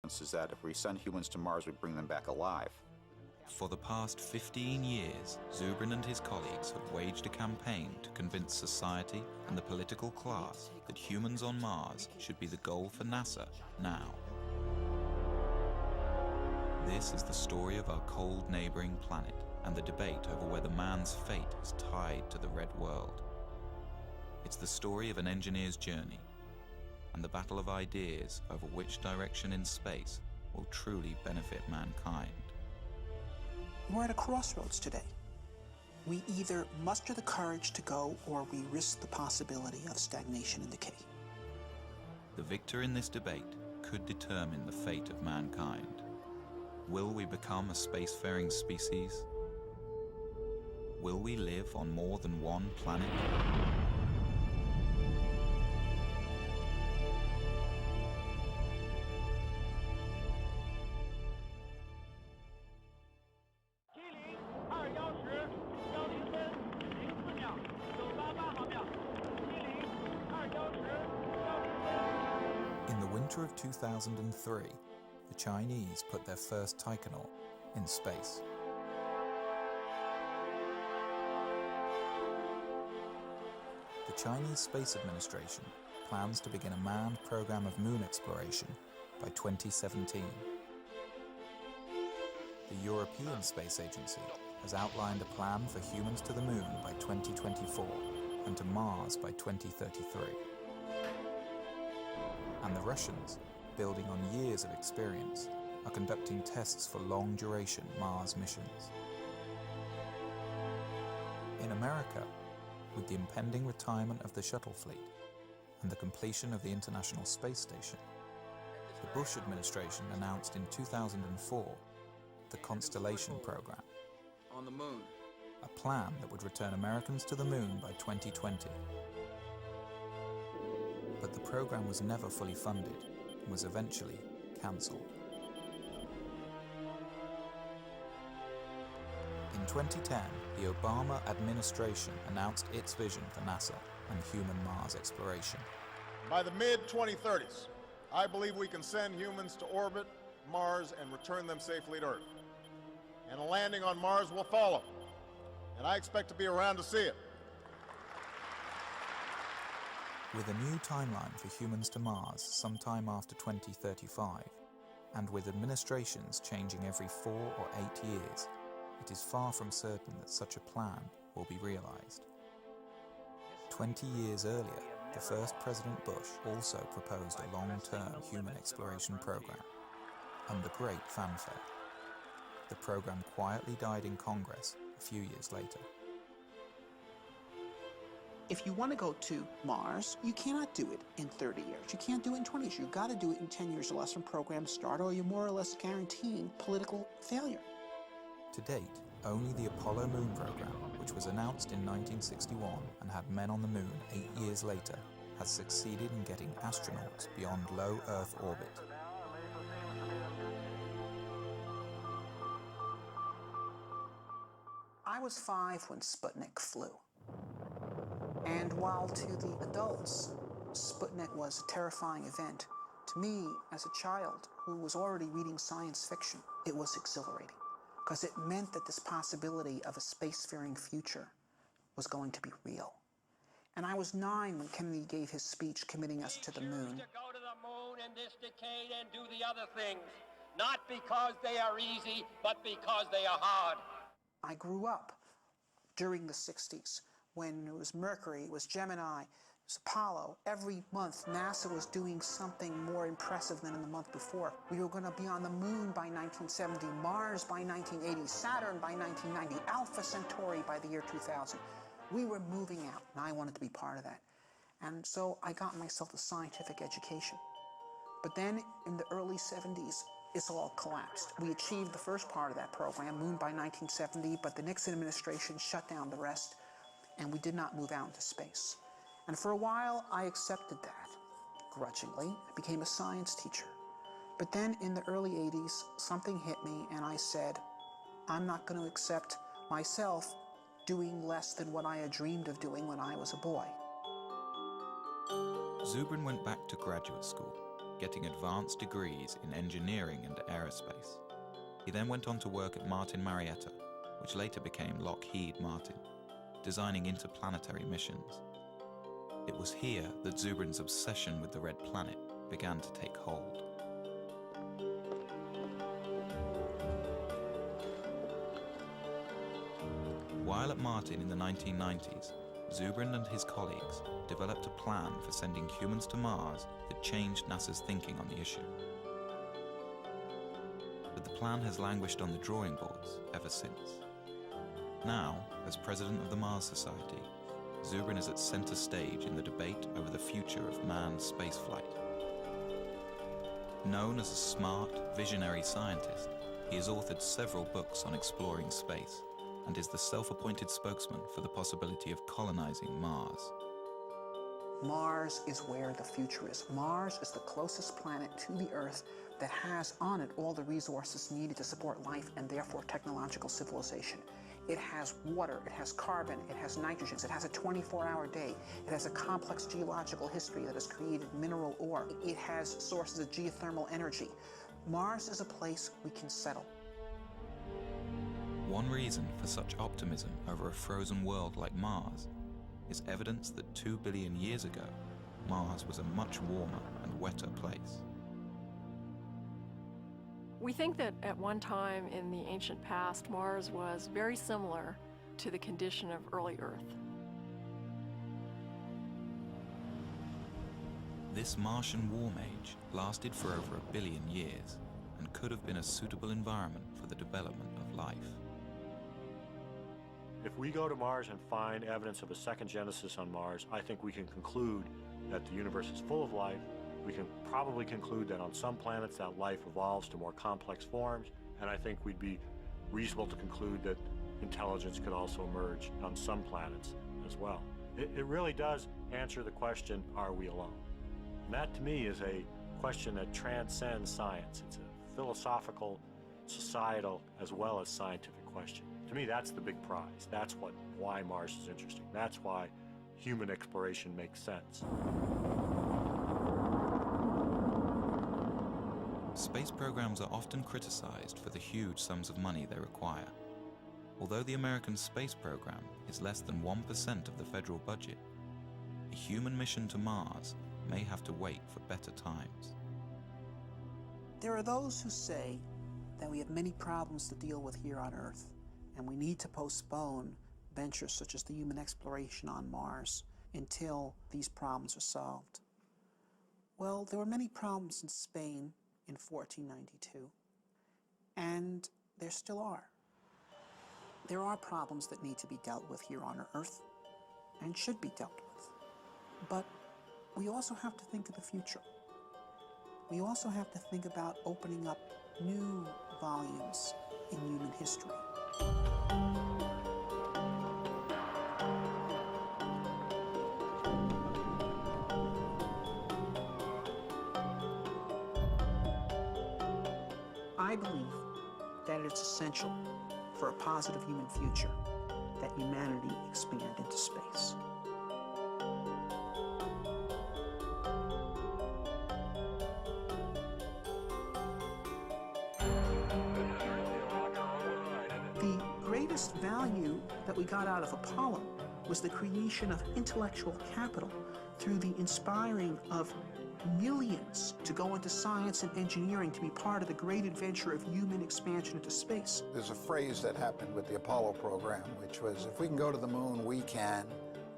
is that if we send humans to Mars, we bring them back alive. For the past 15 years, Zubrin and his colleagues have waged a campaign to convince society and the political class that humans on Mars should be the goal for NASA now. This is the story of our cold neighboring planet and the debate over whether man's fate is tied to the red world. It's the story of an engineer's journey and the battle of ideas over which direction in space will truly benefit mankind. We're at a crossroads today. We either muster the courage to go or we risk the possibility of stagnation and decay. The victor in this debate could determine the fate of mankind. Will we become a spacefaring species? Will we live on more than one planet? In the winter of 2003, the Chinese put their first taikonaut in space. The Chinese Space Administration plans to begin a manned program of moon exploration by 2017. The European Space Agency has outlined a plan for humans to the moon by 2024 and to Mars by 2033. And the Russians, building on years of experience, are conducting tests for long-duration Mars missions. In America, with the impending retirement of the shuttle fleet and the completion of the International Space Station, the Bush administration announced in 2004 the Constellation Program, on the moon, a plan that would return Americans to the moon by 2020. But the program was never fully funded and was eventually cancelled. In 2010, the Obama administration announced its vision for NASA and human Mars exploration. By the mid-2030s, I believe we can send humans to orbit Mars and return them safely to Earth. And a landing on Mars will follow, and I expect to be around to see it. With a new timeline for humans to Mars sometime after 2035, and with administrations changing every 4 or 8 years, it is far from certain that such a plan will be realized. 20 years earlier, the first President Bush also proposed a long-term human exploration program, under great fanfare. The program quietly died in Congress a few years later. If you want to go to Mars, you cannot do it in 30 years. You can't do it in 20 years. You've got to do it in 10 years or less from program start, or you're more or less guaranteeing political failure. To date, only the Apollo moon program, which was announced in 1961 and had men on the moon 8 years later, has succeeded in getting astronauts beyond low Earth orbit. I was 5 when Sputnik flew. And while to the adults, Sputnik was a terrifying event, to me, as a child who was already reading science fiction, it was exhilarating, because it meant that this possibility of a spacefaring future was going to be real. And I was 9 when Kennedy gave his speech committing us to the moon. To go to the moon in this decade and do the other things, not because they are easy, but because they are hard. I grew up during the 60s when it was Mercury, it was Gemini, it was Apollo. Every month, NASA was doing something more impressive than in the month before. We were going to be on the moon by 1970, Mars by 1980, Saturn by 1990, Alpha Centauri by the year 2000. We were moving out, and I wanted to be part of that. And so I got myself a scientific education. But then in the early 70s, it's all collapsed. We achieved the first part of that program, Moon by 1970, but the Nixon administration shut down the rest, and we did not move out into space. And for a while, I accepted that, grudgingly. I became a science teacher. But then in the early 80s, something hit me, and I said, I'm not going to accept myself doing less than what I had dreamed of doing when I was a boy. Zubrin went back to graduate school getting advanced degrees in engineering and aerospace. He then went on to work at Martin Marietta, which later became Lockheed Martin, designing interplanetary missions. It was here that Zubrin's obsession with the Red Planet began to take hold. While at Martin in the 1990s, Zubrin and his colleagues developed a plan for sending humans to Mars that changed NASA's thinking on the issue. But the plan has languished on the drawing boards ever since. Now, as president of the Mars Society, Zubrin is at center stage in the debate over the future of manned spaceflight. Known as a smart, visionary scientist, he has authored several books on exploring space and is the self-appointed spokesman for the possibility of colonizing Mars. Mars is where the future is. Mars is the closest planet to the Earth that has on it all the resources needed to support life and therefore technological civilization. It has water, it has carbon, it has nitrogen, it has a 24-hour day, it has a complex geological history that has created mineral ore, it has sources of geothermal energy. Mars is a place we can settle. One reason for such optimism over a frozen world like Mars is evidence that 2 billion years ago, Mars was a much warmer and wetter place. We think that at one time in the ancient past, Mars was very similar to the condition of early Earth. This Martian warm age lasted for over 1 billion years and could have been a suitable environment for the development of life. If we go to Mars and find evidence of a second Genesis on Mars, I think we can conclude that the universe is full of life. We can probably conclude that on some planets that life evolves to more complex forms, and I think we'd be reasonable to conclude that intelligence could also emerge on some planets as well. It really does answer the question, are we alone? And that to me is a question that transcends science. It's a philosophical, societal, as well as scientific question. To me, that's the big prize. That's why Mars is interesting. That's why human exploration makes sense. Space programs are often criticized for the huge sums of money they require. Although the American space program is less than 1% of the federal budget, a human mission to Mars may have to wait for better times. There are those who say that we have many problems to deal with here on Earth, and we need to postpone ventures such as the human exploration on Mars until these problems are solved. Well, there were many problems in Spain in 1492, and there still are. There are problems that need to be dealt with here on Earth, and should be dealt with. But we also have to think of the future. We also have to think about opening up new volumes in human history. I believe that it's essential for a positive human future that humanity expand into space. The greatest value that we got out of Apollo was the creation of intellectual capital through the inspiring of millions to go into science and engineering to be part of the great adventure of human expansion into space. There's a phrase that happened with the Apollo program, which was, if we can go to the moon, we can.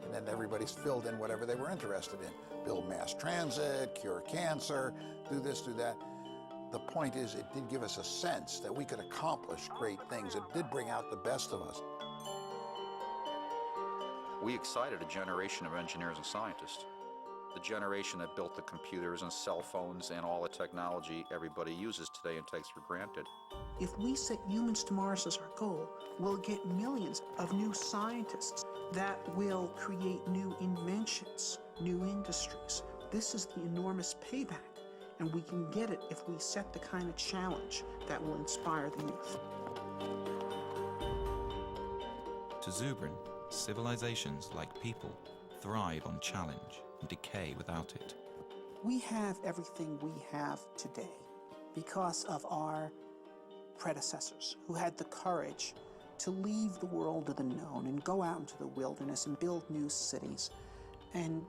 And then everybody's filled in whatever they were interested in. Build mass transit, cure cancer, do this, do that. The point is, it did give us a sense that we could accomplish great things. It did bring out the best of us. We excited a generation of engineers and scientists. The generation that built the computers and cell phones and all the technology everybody uses today and takes for granted. If we set humans to Mars as our goal, we'll get millions of new scientists that will create new inventions, new industries. This is the enormous payback, and we can get it if we set the kind of challenge that will inspire the youth. To Zubrin, civilizations, like people, thrive on challenge and decay without it. We have everything we have today because of our predecessors who had the courage to leave the world of the known and go out into the wilderness and build new cities. And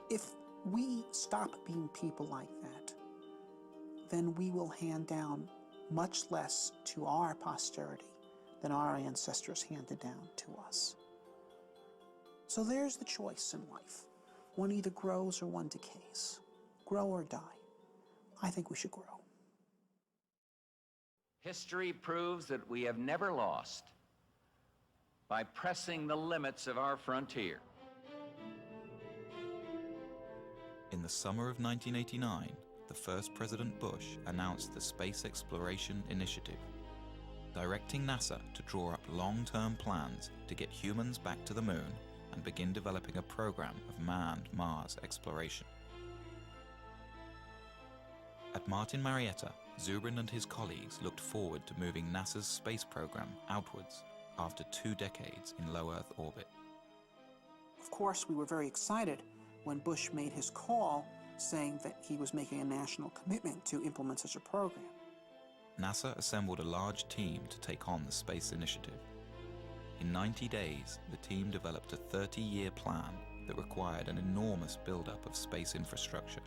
if we stop being people like that, then we will hand down much less to our posterity than our ancestors handed down to us. So there's the choice in life. One either grows or one decays. Grow or die. I think we should grow. History proves that we have never lost by pressing the limits of our frontier. In the summer of 1989, the first President Bush announced the Space Exploration Initiative, directing NASA to draw up long-term plans to get humans back to the moon and begin developing a program of manned Mars exploration. At Martin Marietta, Zubrin and his colleagues looked forward to moving NASA's space program outwards after 2 decades in low Earth orbit. Of course, we were very excited when Bush made his call saying that he was making a national commitment to implement such a program. NASA assembled a large team to take on the space initiative. In 90 days, the team developed a 30-year plan that required an enormous buildup of space infrastructure.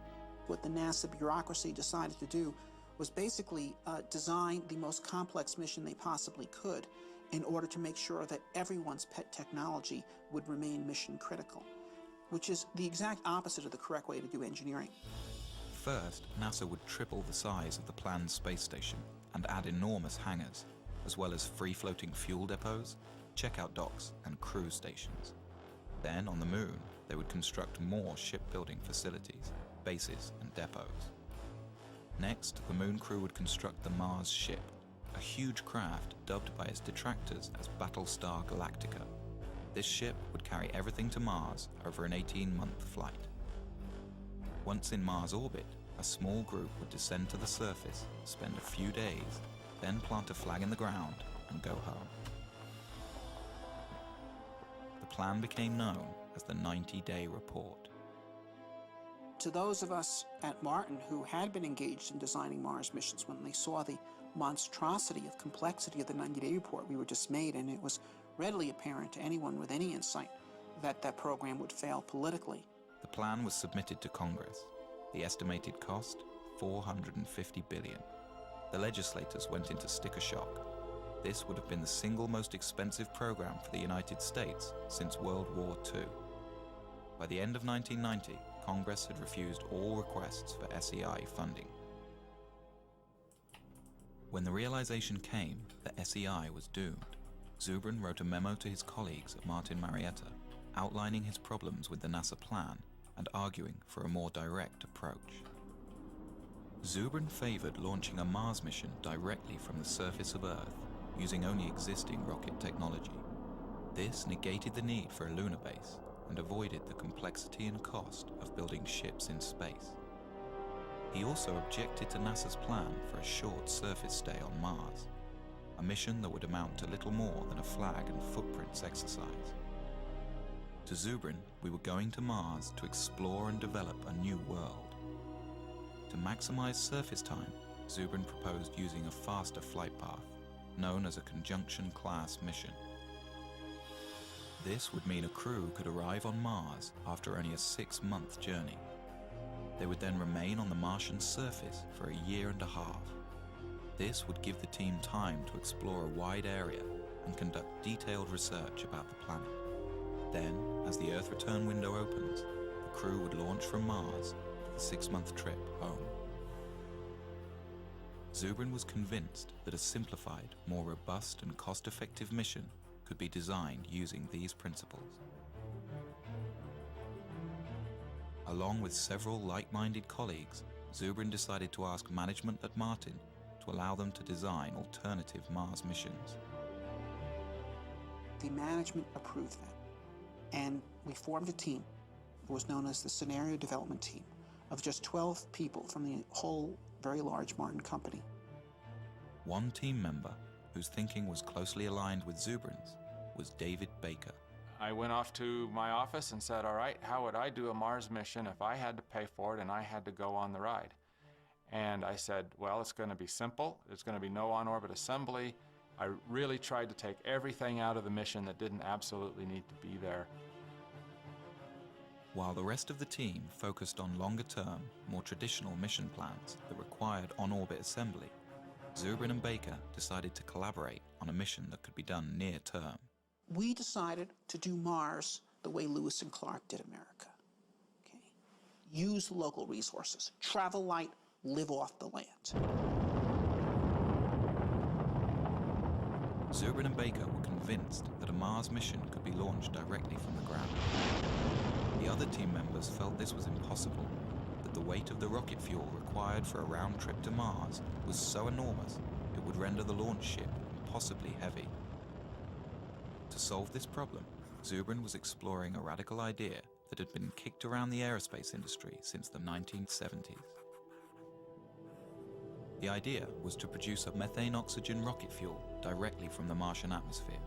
What the NASA bureaucracy decided to do was basically design the most complex mission they possibly could in order to make sure that everyone's pet technology would remain mission critical, which is the exact opposite of the correct way to do engineering. First, NASA would triple the size of the planned space station and add enormous hangars, as well as free-floating fuel depots, checkout docks, and crew stations. Then, on the moon, they would construct more shipbuilding facilities, bases, and depots. Next, the moon crew would construct the Mars ship, a huge craft dubbed by its detractors as Battlestar Galactica. This ship would carry everything to Mars over an 18-month flight. Once in Mars orbit, a small group would descend to the surface, spend a few days, then plant a flag in the ground and go home. The plan became known as the 90-day report. To those of us at Martin who had been engaged in designing Mars missions, when they saw the monstrosity of complexity of the 90-day report, we were dismayed, and it was readily apparent to anyone with any insight that that program would fail politically. The plan was submitted to Congress. The estimated cost, $450 billion. The legislators went into sticker shock. This would have been the single most expensive program for the United States since World War II. By the end of 1990, Congress had refused all requests for SEI funding. When the realization came that SEI was doomed, Zubrin wrote a memo to his colleagues at Martin Marietta, outlining his problems with the NASA plan and arguing for a more direct approach. Zubrin favored launching a Mars mission directly from the surface of Earth, using only existing rocket technology. This negated the need for a lunar base and avoided the complexity and cost of building ships in space. He also objected to NASA's plan for a short surface stay on Mars, a mission that would amount to little more than a flag and footprints exercise. To Zubrin, we were going to Mars to explore and develop a new world. To maximize surface time, Zubrin proposed using a faster flight path, known as a conjunction-class mission. This would mean a crew could arrive on Mars after only a 6-month journey. They would then remain on the Martian surface for a year and a half. This would give the team time to explore a wide area and conduct detailed research about the planet. Then, as the Earth return window opens, the crew would launch from Mars for the 6-month trip home. Zubrin was convinced that a simplified, more robust and cost-effective mission could be designed using these principles. Along with several like-minded colleagues, Zubrin decided to ask management at Martin to allow them to design alternative Mars missions. The management approved that, and we formed a team that was known as the Scenario Development Team of just 12 people from the whole very large Martin company. One team member, whose thinking was closely aligned with Zubrin's, was David Baker. I went off to my office and said, all right, how would I do a Mars mission if I had to pay for it and I had to go on the ride? And I said, well, it's going to be simple. There's going to be no on-orbit assembly. I really tried to take everything out of the mission that didn't absolutely need to be there. While the rest of the team focused on longer-term, more traditional mission plans that required on-orbit assembly, Zubrin and Baker decided to collaborate on a mission that could be done near-term. We decided to do Mars the way Lewis and Clark did America. Okay? Use local resources, travel light, live off the land. Zubrin and Baker were convinced that a Mars mission could be launched directly from the ground. The other team members felt this was impossible, that the weight of the rocket fuel required for a round trip to Mars was so enormous it would render the launch ship impossibly heavy. To solve this problem, Zubrin was exploring a radical idea that had been kicked around the aerospace industry since the 1970s. The idea was to produce a methane-oxygen rocket fuel directly from the Martian atmosphere.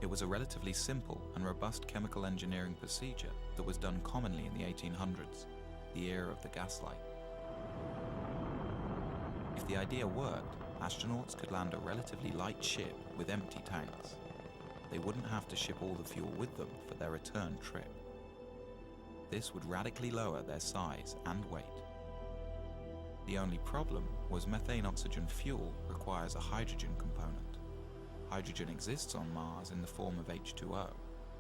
It was a relatively simple and robust chemical engineering procedure that was done commonly in the 1800s, the era of the gaslight. If the idea worked, astronauts could land a relatively light ship with empty tanks. They wouldn't have to ship all the fuel with them for their return trip. This would radically lower their size and weight. The only problem was methane-oxygen fuel requires a hydrogen component. Hydrogen exists on Mars in the form of H2O,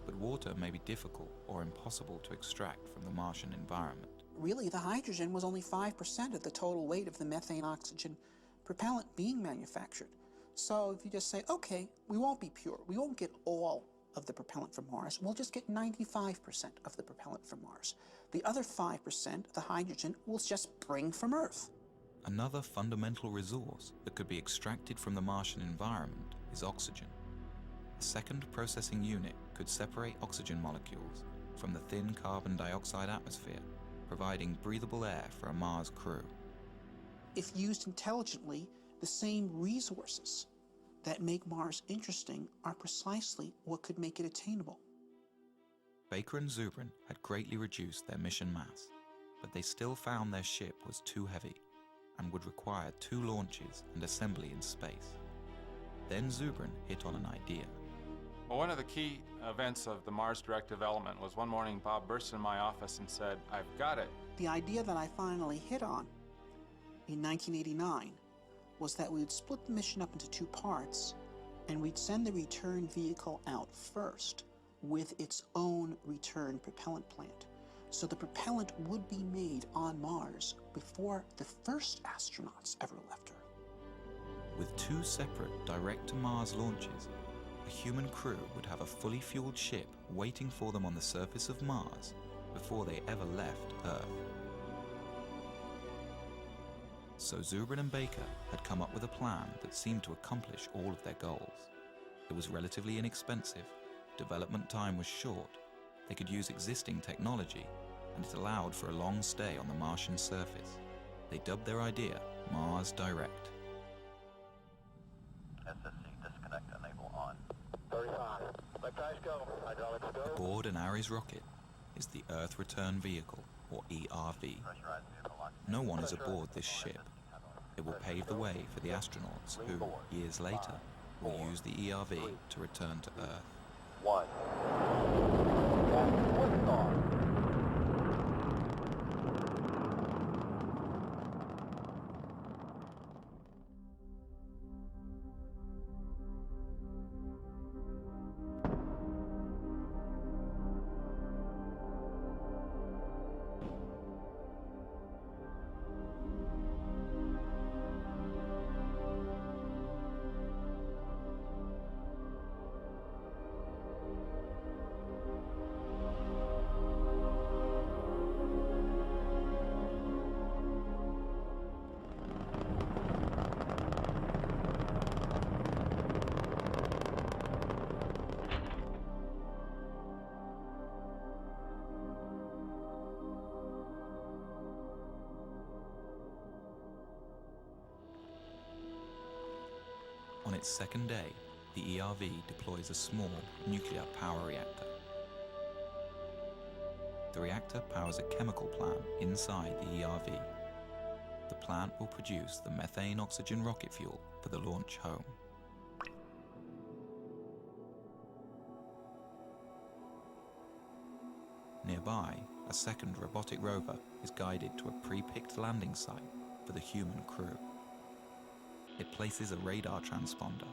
but water may be difficult or impossible to extract from the Martian environment. Really, the hydrogen was only 5% of the total weight of the methane-oxygen propellant being manufactured. So if you just say, okay, we won't be pure, we won't get all of the propellant from Mars, we'll just get 95% of the propellant from Mars. The other 5%, the hydrogen, we'll just bring from Earth. Another fundamental resource that could be extracted from the Martian environment is oxygen. A second processing unit could separate oxygen molecules from the thin carbon dioxide atmosphere, providing breathable air for a Mars crew. If used intelligently, the same resources that make Mars interesting are precisely what could make it attainable. Baker and Zubrin had greatly reduced their mission mass, but they still found their ship was too heavy and would require 2 launches and assembly in space. Then Zubrin hit on an idea. Well, one of the key events of the Mars Direct development was one morning Bob burst in my office and said, I've got it. The idea that I finally hit on in 1989 was that we would split the mission up into 2 parts, and we'd send the return vehicle out first with its own return propellant plant. So the propellant would be made on Mars before the first astronauts ever left Earth. With 2 separate direct-to-Mars launches, a human crew would have a fully fueled ship waiting for them on the surface of Mars before they ever left Earth. So Zubrin and Baker had come up with a plan that seemed to accomplish all of their goals. It was relatively inexpensive, development time was short, they could use existing technology, and it allowed for a long stay on the Martian surface. They dubbed their idea Mars Direct. SSC disconnect enable on. 35. Let guys go. Hydraulics go. Aboard an Ares rocket is the Earth Return Vehicle, or ERV. No one is aboard this ship. It will pave the way for the astronauts who, years later, will use the ERV to return to Earth. 1. Liftoff. On its second day, the ERV deploys a small nuclear power reactor. The reactor powers a chemical plant inside the ERV. The plant will produce the methane-oxygen rocket fuel for the launch home. Nearby, a second robotic rover is guided to a pre-picked landing site for the human crew. It places a radar transponder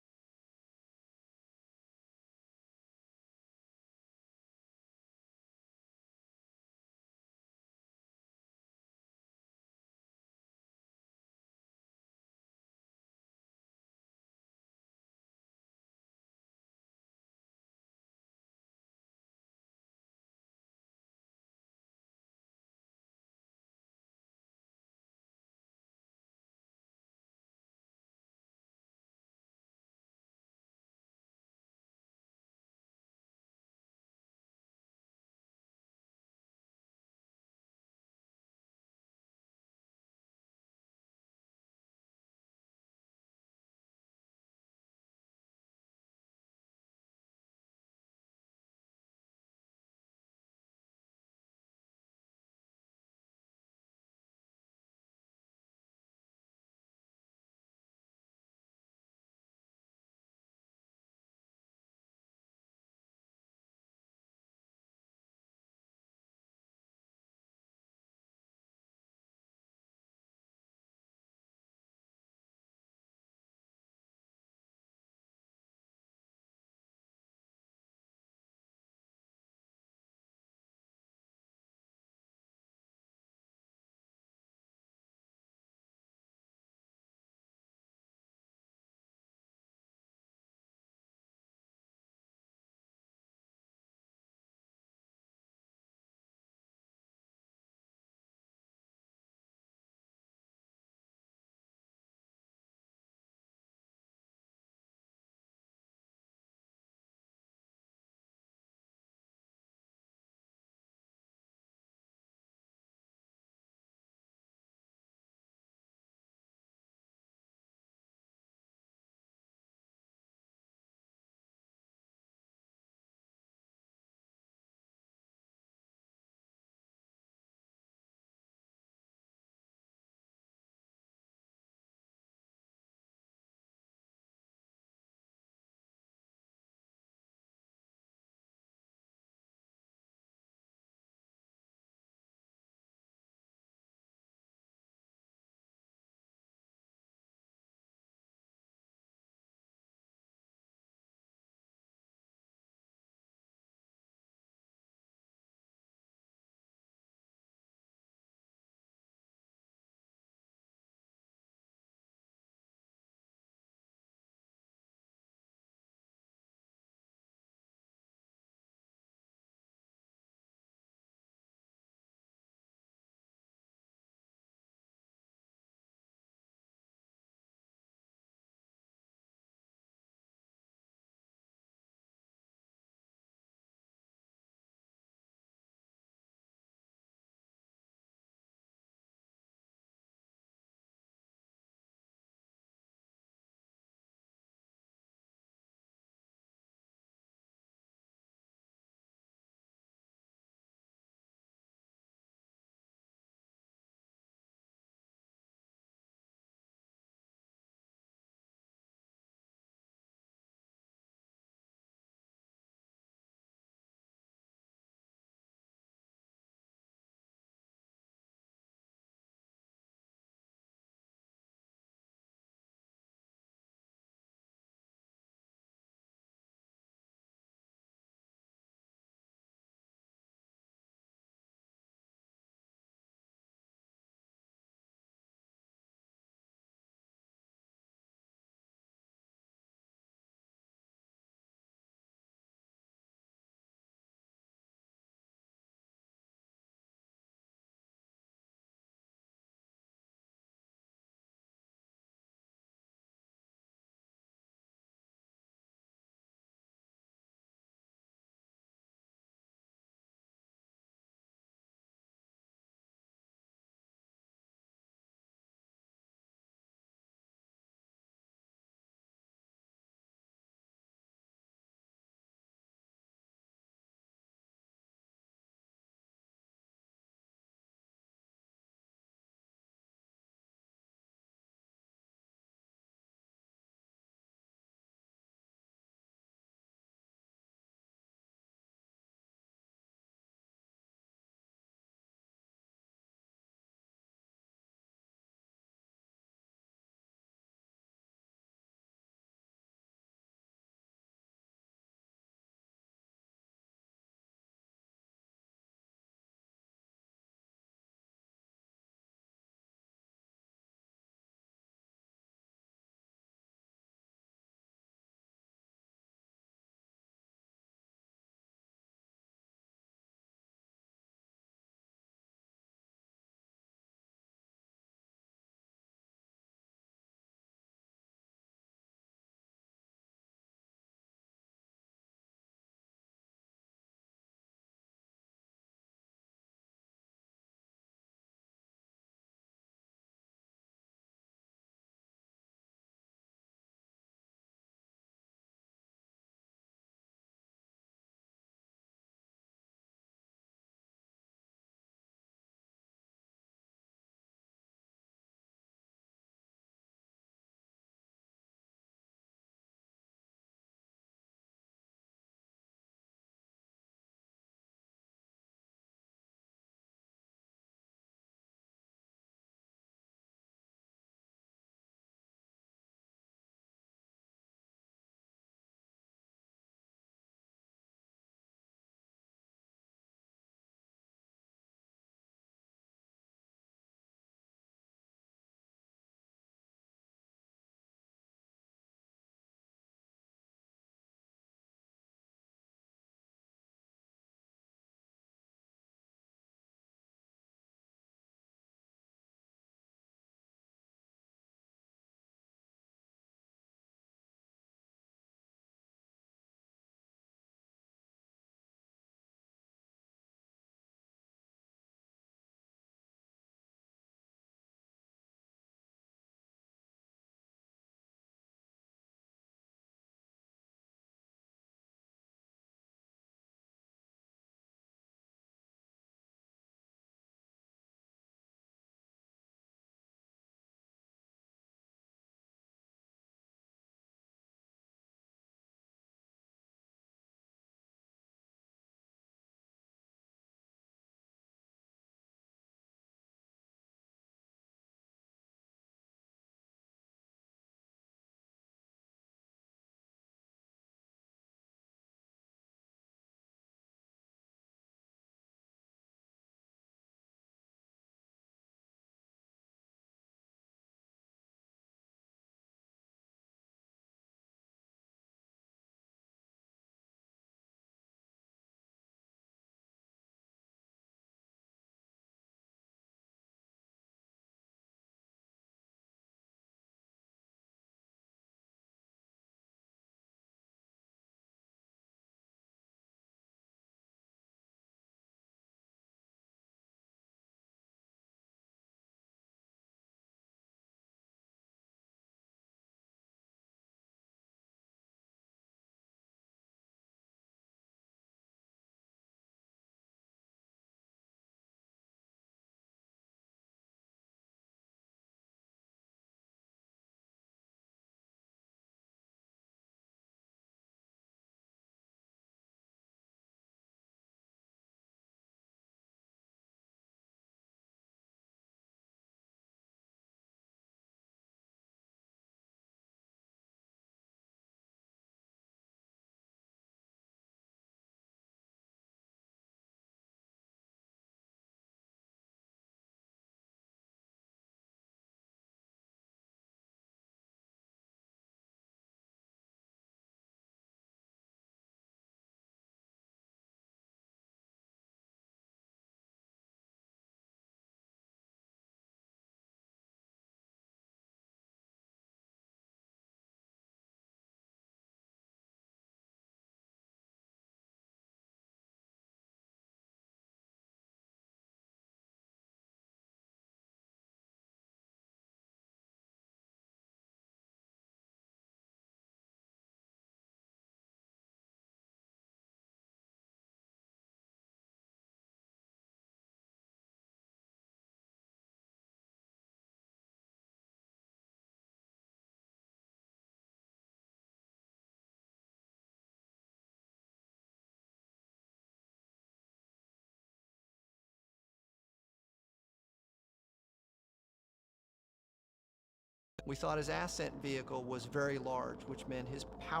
We thought his ascent vehicle was very large, which meant his power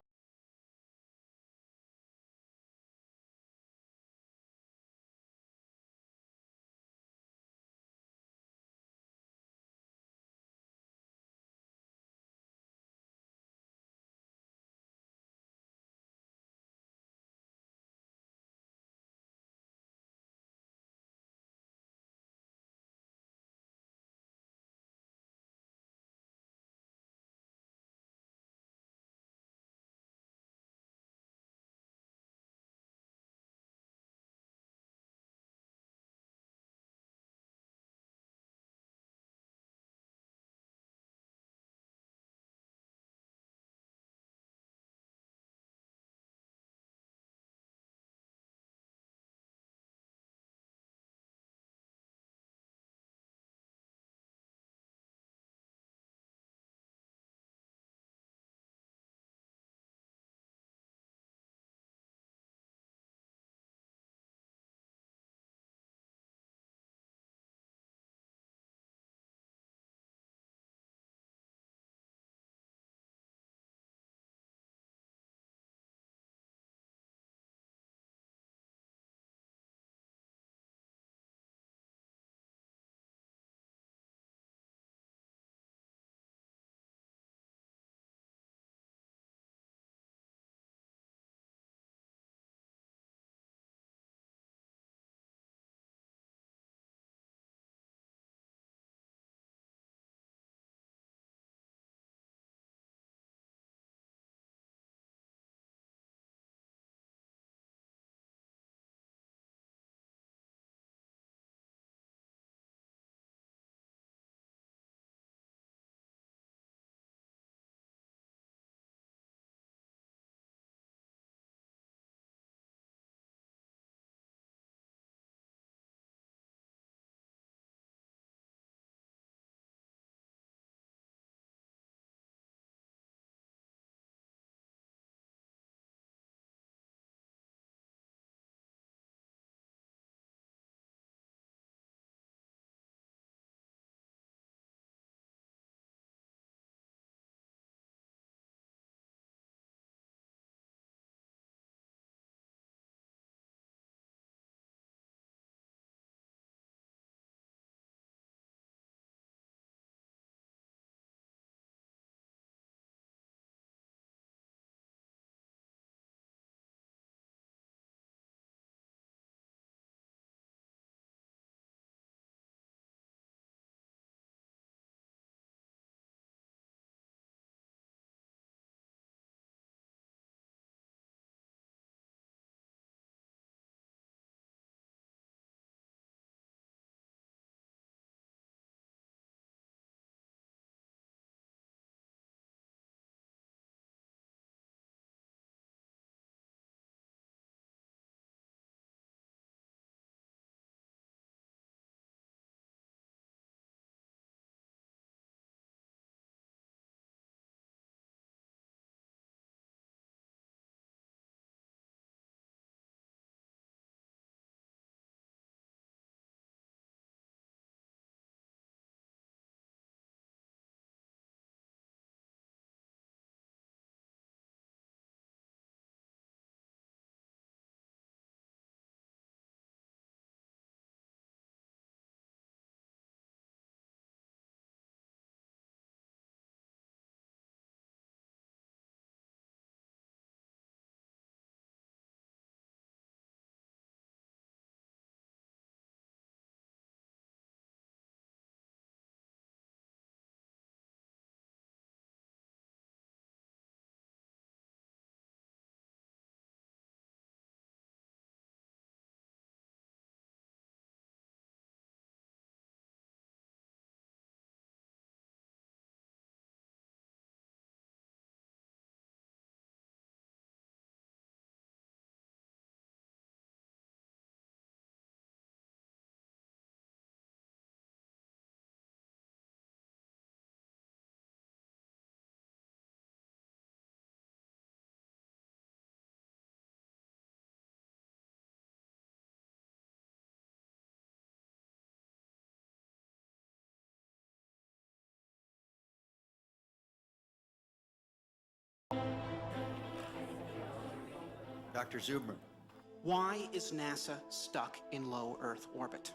Dr. Zubrin. Why is NASA stuck in low Earth orbit?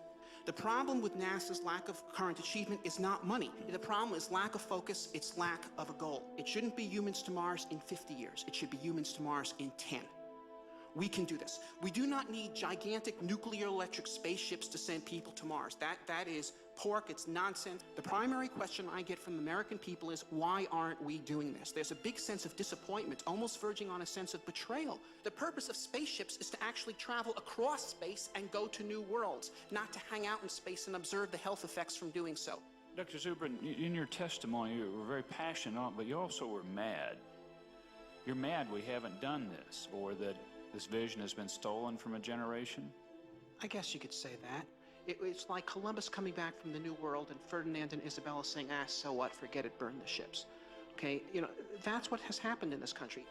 The problem with NASA's lack of current achievement is not money. The problem is lack of focus, it's lack of a goal. It shouldn't be humans to Mars in 50 years. It should be humans to Mars in 10. We can do this. We do not need gigantic nuclear electric spaceships to send people to Mars. That is pork, it's nonsense. The primary question I get from the American people is, why aren't we doing this? There's a big sense of disappointment, almost verging on a sense of betrayal. The purpose of spaceships is to actually travel across space and go to new worlds, not to hang out in space and observe the health effects from doing so. Dr. Zubrin, in your testimony, you were very passionate on it, but you also were mad. You're mad we haven't done this, or that this vision has been stolen from a generation? I guess you could say that. It's like Columbus coming back from the New World and Ferdinand and Isabella saying, so what, forget it, burn the ships. Okay, that's what has happened in this country.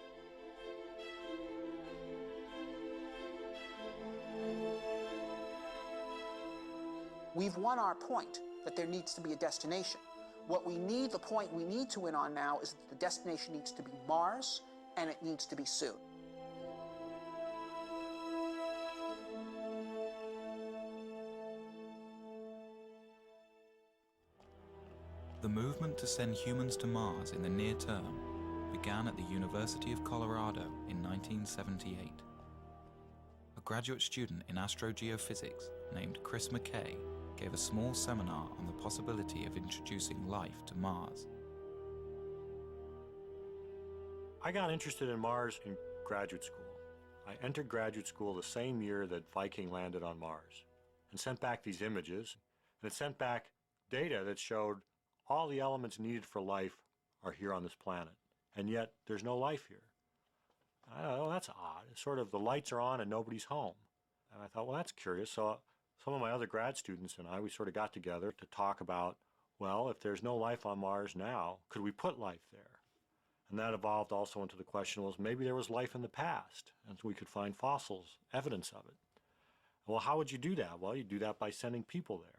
We've won our point that there needs to be a destination. The point we need to win on now is that the destination needs to be Mars, and it needs to be soon. The movement to send humans to Mars in the near term began at the University of Colorado in 1978. A graduate student in astrogeophysics named Chris McKay gave a small seminar on the possibility of introducing life to Mars. I got interested in Mars in graduate school. I entered graduate school the same year that Viking landed on Mars and sent back these images, and it sent back data that showed all the elements needed for life are here on this planet, and yet there's no life here. I thought, well, that's odd. It's sort of the lights are on and nobody's home. And I thought, well, that's curious. So some of my other grad students and I, we sort of got together to talk about, well, if there's no life on Mars now, could we put life there? And that evolved also into the question, well, maybe there was life in the past, and so we could find fossils, evidence of it. Well, how would you do that? Well, you do that by sending people there.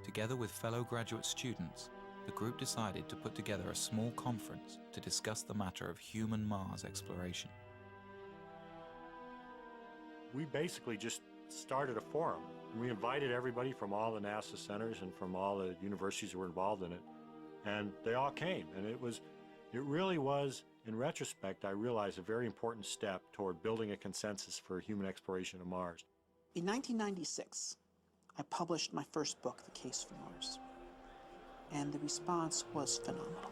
Together with fellow graduate students, the group decided to put together a small conference to discuss the matter of human Mars exploration. We basically just started a forum. We invited everybody from all the NASA centers and from all the universities that were involved in it, and they all came. And it really was, in retrospect, I realized a very important step toward building a consensus for human exploration of Mars. In 1996, I published my first book, The Case for Mars, and the response was phenomenal.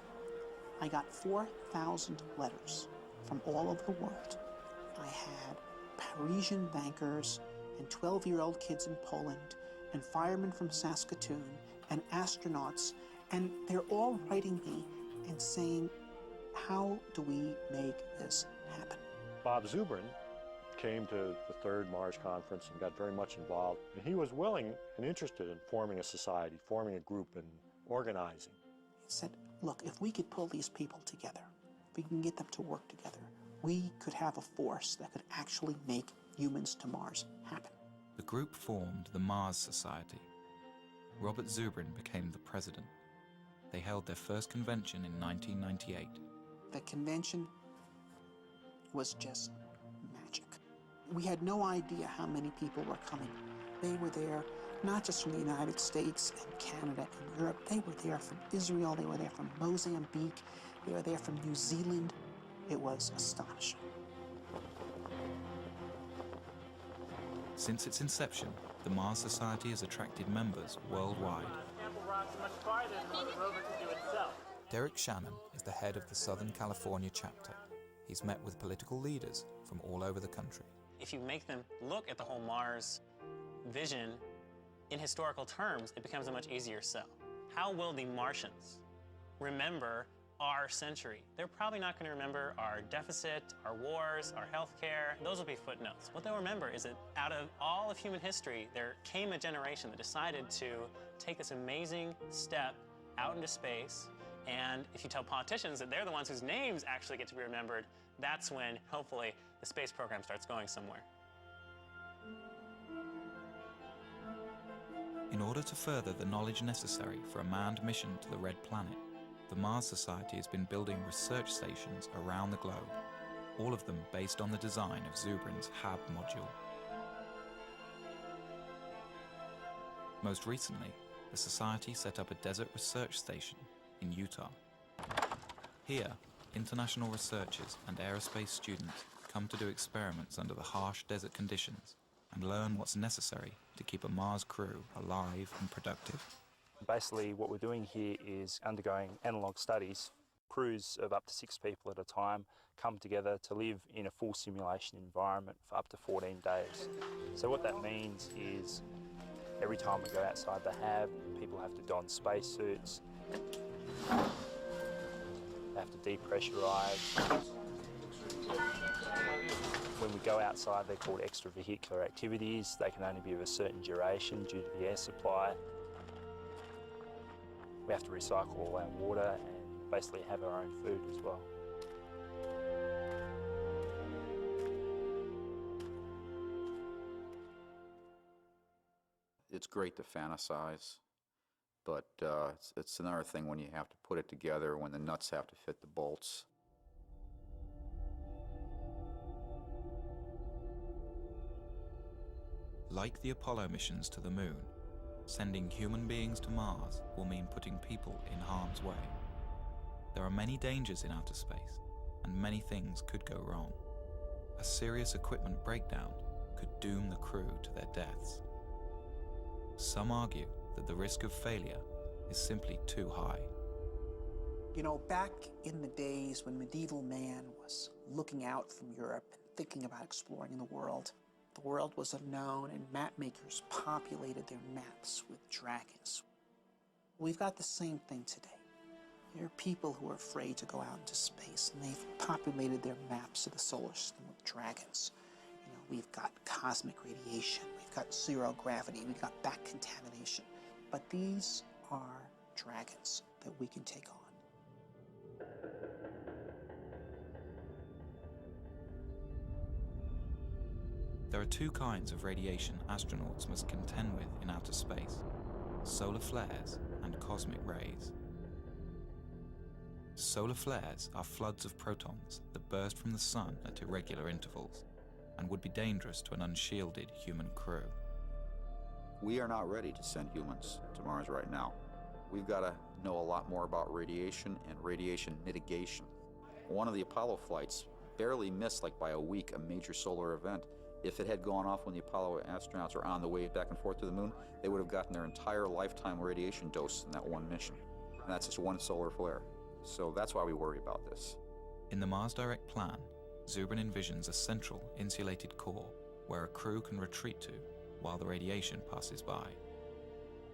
I got 4,000 letters from all over the world. I had Parisian bankers and 12-year-old kids in Poland and firemen from Saskatoon and astronauts, and they're all writing me and saying, how do we make this happen? Bob Zubrin came to the third Mars conference and got very much involved. And he was willing and interested in forming a society, forming a group and organizing. He said, look, if we could pull these people together, if we can get them to work together, we could have a force that could actually make humans to Mars happen. The group formed the Mars Society. Robert Zubrin became the president. They held their first convention in 1998. The convention was just magic. We had no idea how many people were coming. They were there not just from the United States and Canada and Europe. They were there from Israel. They were there from Mozambique. They were there from New Zealand. It was astonishing. Since its inception, the Mars Society has attracted members worldwide. Derek Shannon is the head of the Southern California chapter. He's met with political leaders from all over the country. If you make them look at the whole Mars vision in historical terms, it becomes a much easier sell. How will the Martians remember our century? They're probably not going to remember our deficit, our wars, our healthcare. Those will be footnotes. What they'll remember is that out of all of human history, there came a generation that decided to take this amazing step out into space. And if you tell politicians that they're the ones whose names actually get to be remembered, that's when, hopefully, the space program starts going somewhere. In order to further the knowledge necessary for a manned mission to the Red Planet, the Mars Society has been building research stations around the globe. all of them based on the design of Zubrin's HAB module. Most recently, the Society set up a desert research station in Utah. Here, international researchers and aerospace students come to do experiments under the harsh desert conditions and learn what's necessary to keep a Mars crew alive and productive. Basically, what we're doing here is undergoing analog studies. Crews of up to 6 people at a time come together to live in a full simulation environment for up to 14 days. So what that means is every time we go outside the HAB, people have to don spacesuits. They have to depressurize. When we go outside, they're called extravehicular activities. They can only be of a certain duration due to the air supply. We have to recycle all our water and basically have our own food as well. It's great to fantasize, but it's another thing when you have to put it together, when the nuts have to fit the bolts. Like the Apollo missions to the Moon, sending human beings to Mars will mean putting people in harm's way. There are many dangers in outer space, and many things could go wrong. A serious equipment breakdown could doom the crew to their deaths. Some argue that the risk of failure is simply too high. You know, back in the days when medieval man was looking out from Europe and thinking about exploring the world was unknown, and map makers populated their maps with dragons. We've got the same thing today. There are people who are afraid to go out into space, and they've populated their maps of the solar system with dragons. You know, we've got cosmic radiation, we've got zero gravity, we've got back contamination. But these are dragons that we can take on. There are two kinds of radiation astronauts must contend with in outer space: solar flares and cosmic rays. Solar flares are floods of protons that burst from the sun at irregular intervals and would be dangerous to an unshielded human crew. We are not ready to send humans to Mars right now. We've got to know a lot more about radiation and radiation mitigation. One of the Apollo flights barely missed, like by a week, a major solar event. If it had gone off when the Apollo astronauts were on the way back and forth to the moon, they would have gotten their entire lifetime radiation dose in that one mission. And that's just one solar flare. So that's why we worry about this. In the Mars Direct plan, Zubrin envisions a central insulated core where a crew can retreat to while the radiation passes by.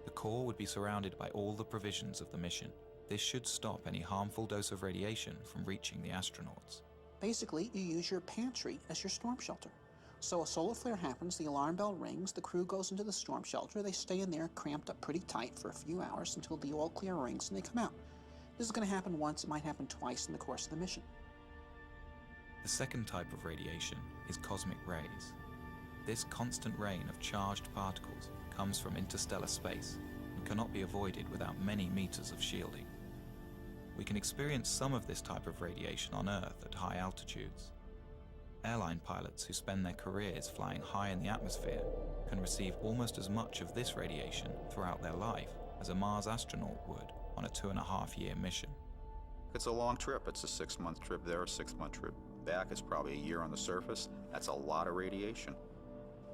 The core would be surrounded by all the provisions of the mission. This should stop any harmful dose of radiation from reaching the astronauts. Basically, you use your pantry as your storm shelter. So a solar flare happens, the alarm bell rings, the crew goes into the storm shelter, they stay in there cramped up pretty tight for a few hours until the all clear rings and they come out. This is going to happen once, it might happen twice in the course of the mission. The second type of radiation is cosmic rays. This constant rain of charged particles comes from interstellar space and cannot be avoided without many meters of shielding. We can experience some of this type of radiation on Earth at high altitudes. Airline pilots who spend their careers flying high in the atmosphere can receive almost as much of this radiation throughout their life as a Mars astronaut would on a 2.5-year mission. It's a long trip. It's a 6-month trip there, a 6-month trip back. It's probably a year on the surface. That's a lot of radiation.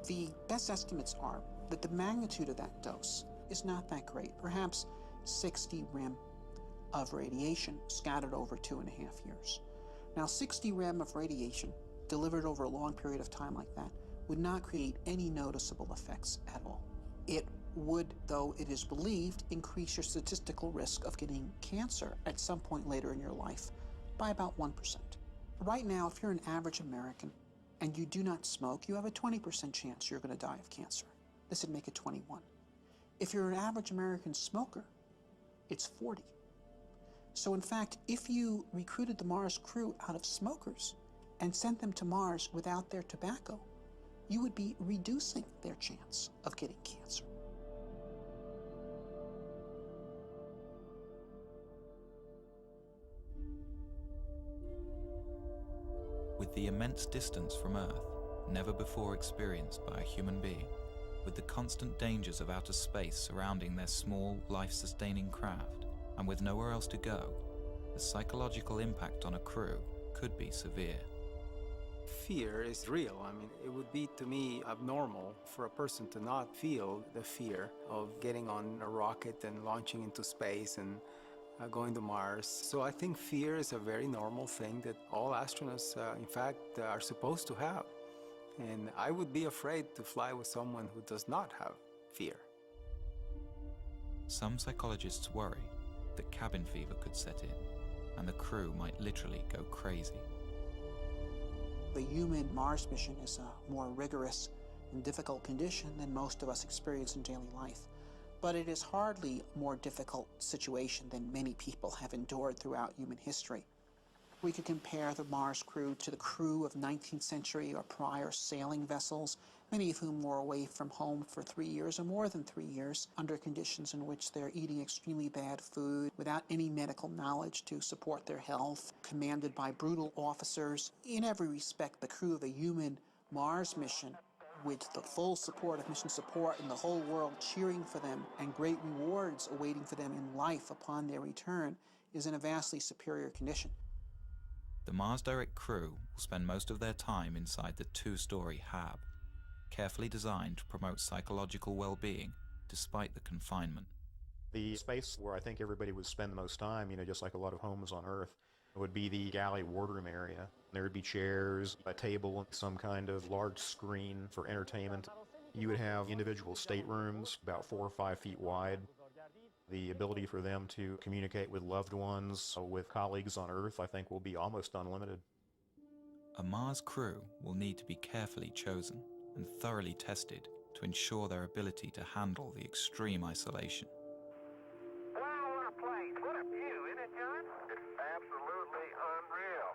The best estimates are that the magnitude of that dose is not that great, perhaps 60 rem of radiation scattered over 2.5 years. Now, 60 rem of radiation delivered over a long period of time like that would not create any noticeable effects at all. It would, though it is believed, increase your statistical risk of getting cancer at some point later in your life by about 1%. Right now, if you're an average American and you do not smoke, you have a 20% chance you're going to die of cancer. This would make it 21. If you're an average American smoker, it's 40. So in fact, if you recruited the Mars crew out of smokers and sent them to Mars without their tobacco, you would be reducing their chance of getting cancer. With the immense distance from Earth, never before experienced by a human being, with the constant dangers of outer space surrounding their small, life-sustaining craft, and with nowhere else to go, the psychological impact on a crew could be severe. Fear is real. I mean, it would be, to me, abnormal for a person to not feel the fear of getting on a rocket and launching into space and going to Mars. So I think fear is a very normal thing that all astronauts, in fact, are supposed to have. And I would be afraid to fly with someone who does not have fear. Some psychologists worry that cabin fever could set in, and the crew might literally go crazy. The human Mars mission is a more rigorous and difficult condition than most of us experience in daily life. But it is hardly a more difficult situation than many people have endured throughout human history. We could compare the Mars crew to the crew of 19th century or prior sailing vessels, many of whom were away from home for 3 years or more than 3 years, under conditions in which they're eating extremely bad food, without any medical knowledge to support their health, commanded by brutal officers. In every respect, the crew of a human Mars mission, with the full support of mission support and the whole world cheering for them and great rewards awaiting for them in life upon their return, is in a vastly superior condition. The Mars Direct crew will spend most of their time inside the 2-story HAB, carefully designed to promote psychological well-being despite the confinement. The space where I think everybody would spend the most time, just like a lot of homes on Earth, would be the galley wardroom area. There would be chairs, a table, and some kind of large screen for entertainment. You would have individual staterooms about 4 or 5 feet wide. The ability for them to communicate with loved ones, with colleagues on Earth, I think will be almost unlimited. A Mars crew will need to be carefully chosen and thoroughly tested to ensure their ability to handle the extreme isolation. Wow, what a place. What a view, isn't it, John? It's absolutely unreal.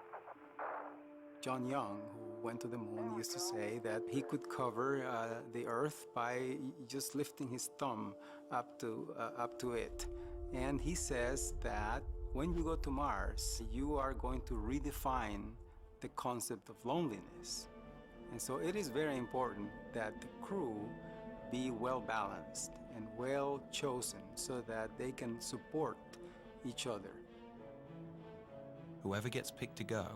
John Young, who went to the moon, used to say that he could cover the Earth by just lifting his thumb up to it. And he says that when you go to Mars, you are going to redefine the concept of loneliness. And so it is very important that the crew be well balanced and well chosen so that they can support each other. Whoever gets picked to go,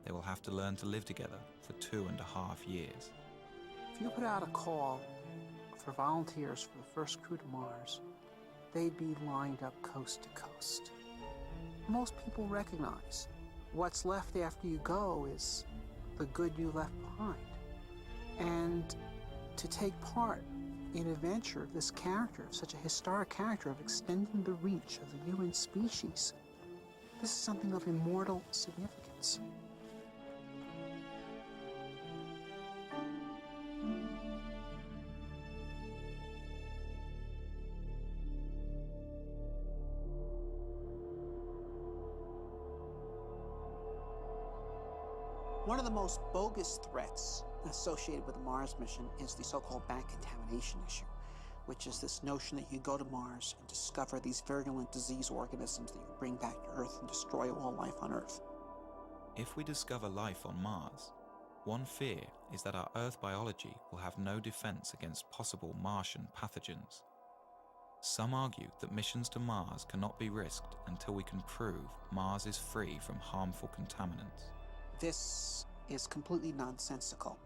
they will have to learn to live together for 2.5 years. If you put out a call for volunteers for the first crew to Mars, they'd be lined up coast to coast. Most people recognize what's left after you go is the good you left behind. And to take part in an adventure of this character, of such a historic character, of extending the reach of the human species, this is something of immortal significance. One of the most bogus threats associated with the Mars mission is the so-called back contamination issue, which is this notion that you go to Mars and discover these virulent disease organisms that you bring back to Earth and destroy all life on Earth. If we discover life on Mars, one fear is that our Earth biology will have no defense against possible Martian pathogens. Some argue that missions to Mars cannot be risked until we can prove Mars is free from harmful contaminants. This is completely nonsensical.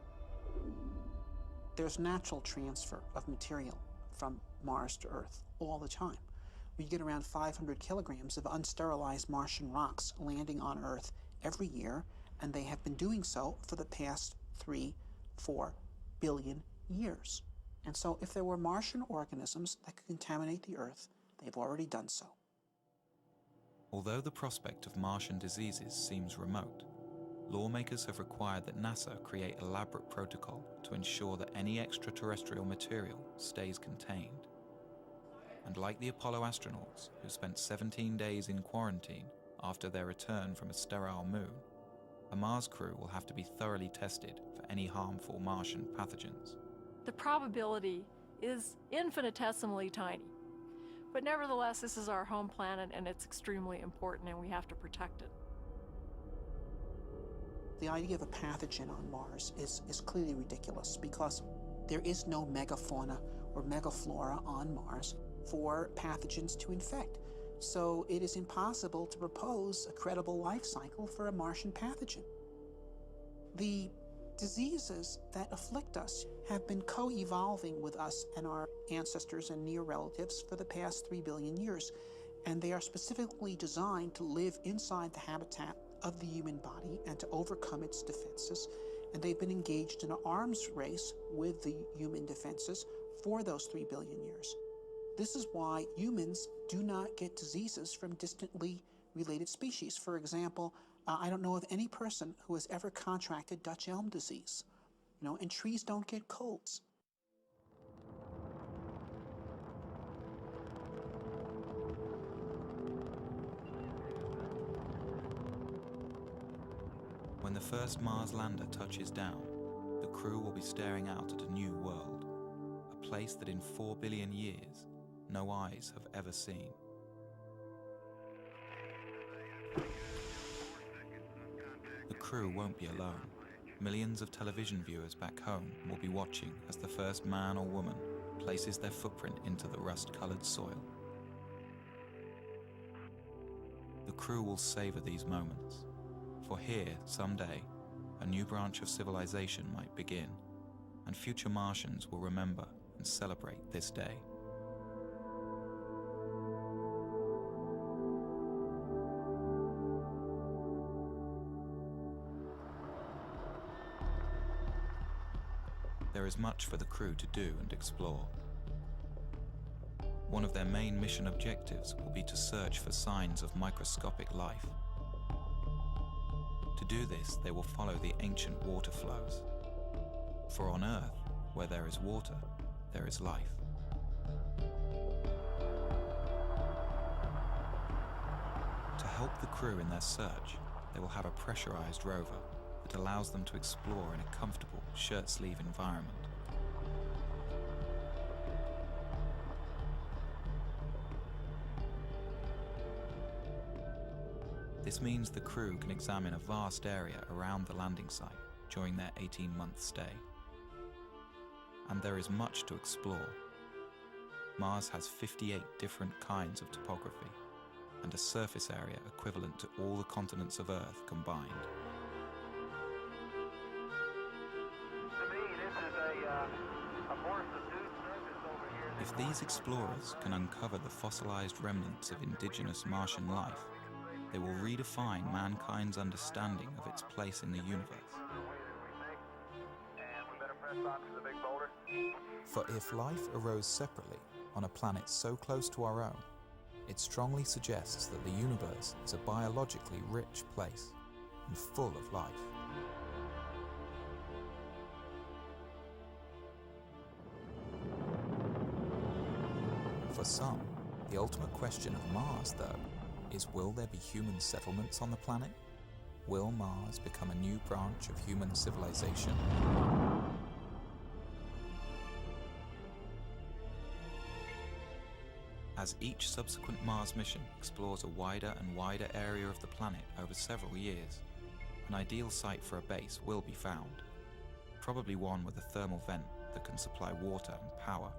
There's natural transfer of material from Mars to Earth all the time. We get around 500 kilograms of unsterilized Martian rocks landing on Earth every year, and they have been doing so for the past 3-4 billion years. And so if there were Martian organisms that could contaminate the Earth, they've already done so. Although the prospect of Martian diseases seems remote, lawmakers have required that NASA create elaborate protocol to ensure that any extraterrestrial material stays contained. And like the Apollo astronauts, who spent 17 days in quarantine after their return from a sterile moon, a Mars crew will have to be thoroughly tested for any harmful Martian pathogens. The probability is infinitesimally tiny. But nevertheless, this is our home planet and it's extremely important and we have to protect it. The idea of a pathogen on Mars is clearly ridiculous because there is no megafauna or megaflora on Mars for pathogens to infect. So it is impossible to propose a credible life cycle for a Martian pathogen. The diseases that afflict us have been co-evolving with us and our ancestors and near relatives for the past 3 billion years, and they are specifically designed to live inside the habitat of the human body and to overcome its defenses, and they've been engaged in an arms race with the human defenses for those 3 billion years. This is why humans do not get diseases from distantly related species. For example, I don't know of any person who has ever contracted Dutch elm disease, and trees don't get colds. When the first Mars lander touches down, the crew will be staring out at a new world, a place that in 4 billion years, no eyes have ever seen. The crew won't be alone. Millions of television viewers back home will be watching as the first man or woman places their footprint into the rust-colored soil. The crew will savor these moments, for here, someday, a new branch of civilization might begin, and future Martians will remember and celebrate this day. There is much for the crew to do and explore. One of their main mission objectives will be to search for signs of microscopic life. To do this, they will follow the ancient water flows. For on Earth, where there is water, there is life. To help the crew in their search, they will have a pressurized rover that allows them to explore in a comfortable shirt-sleeve environment. This means the crew can examine a vast area around the landing site during their 18-month stay. And there is much to explore. Mars has 58 different kinds of topography and a surface area equivalent to all the continents of Earth combined. If these explorers can uncover the fossilized remnants of indigenous Martian life, they will redefine mankind's understanding of its place in the universe. For if life arose separately on a planet so close to our own, it strongly suggests that the universe is a biologically rich place and full of life. For some, the ultimate question of Mars, though, is will there be human settlements on the planet? Will Mars become a new branch of human civilization? As each subsequent Mars mission explores a wider and wider area of the planet over several years, an ideal site for a base will be found, probably one with a thermal vent that can supply water and power.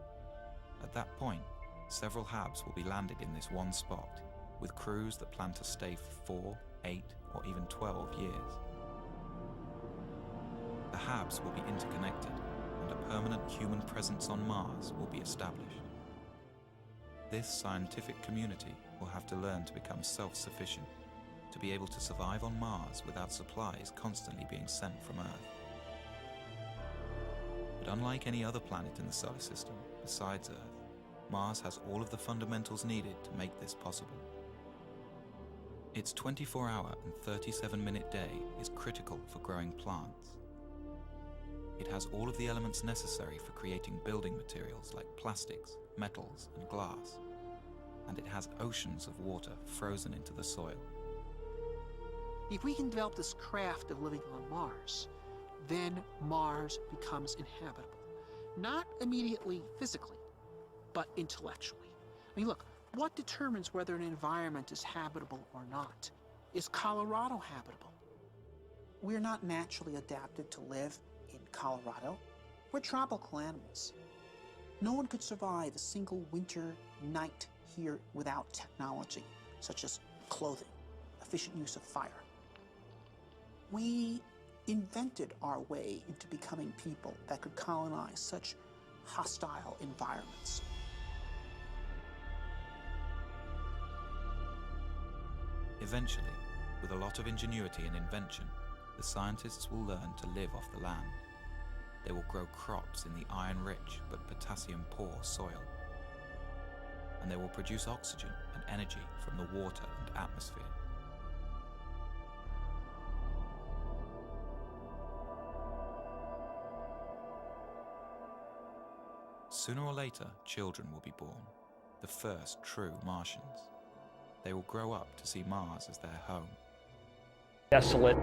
At that point, several HABs will be landed in this one spot, with crews that plan to stay for 4, 8, or even 12 years. The HABs will be interconnected, and a permanent human presence on Mars will be established. This scientific community will have to learn to become self-sufficient, to be able to survive on Mars without supplies constantly being sent from Earth. But unlike any other planet in the solar system, besides Earth, Mars has all of the fundamentals needed to make this possible. Its 24-hour and 37-minute day is critical for growing plants. It has all of the elements necessary for creating building materials like plastics, metals, and glass. And it has oceans of water frozen into the soil. If we can develop this craft of living on Mars, then Mars becomes inhabitable. Not immediately physically, but intellectually. I mean, look, what determines whether an environment is habitable or not? Is Colorado habitable? We're not naturally adapted to live in Colorado. We're tropical animals. No one could survive a single winter night here without technology, such as clothing, efficient use of fire. We invented our way into becoming people that could colonize such hostile environments. Eventually, with a lot of ingenuity and invention, the scientists will learn to live off the land. They will grow crops in the iron-rich but potassium-poor soil. And they will produce oxygen and energy from the water and atmosphere. Sooner or later, children will be born, the first true Martians. They will grow up to see Mars as their home. Desolate.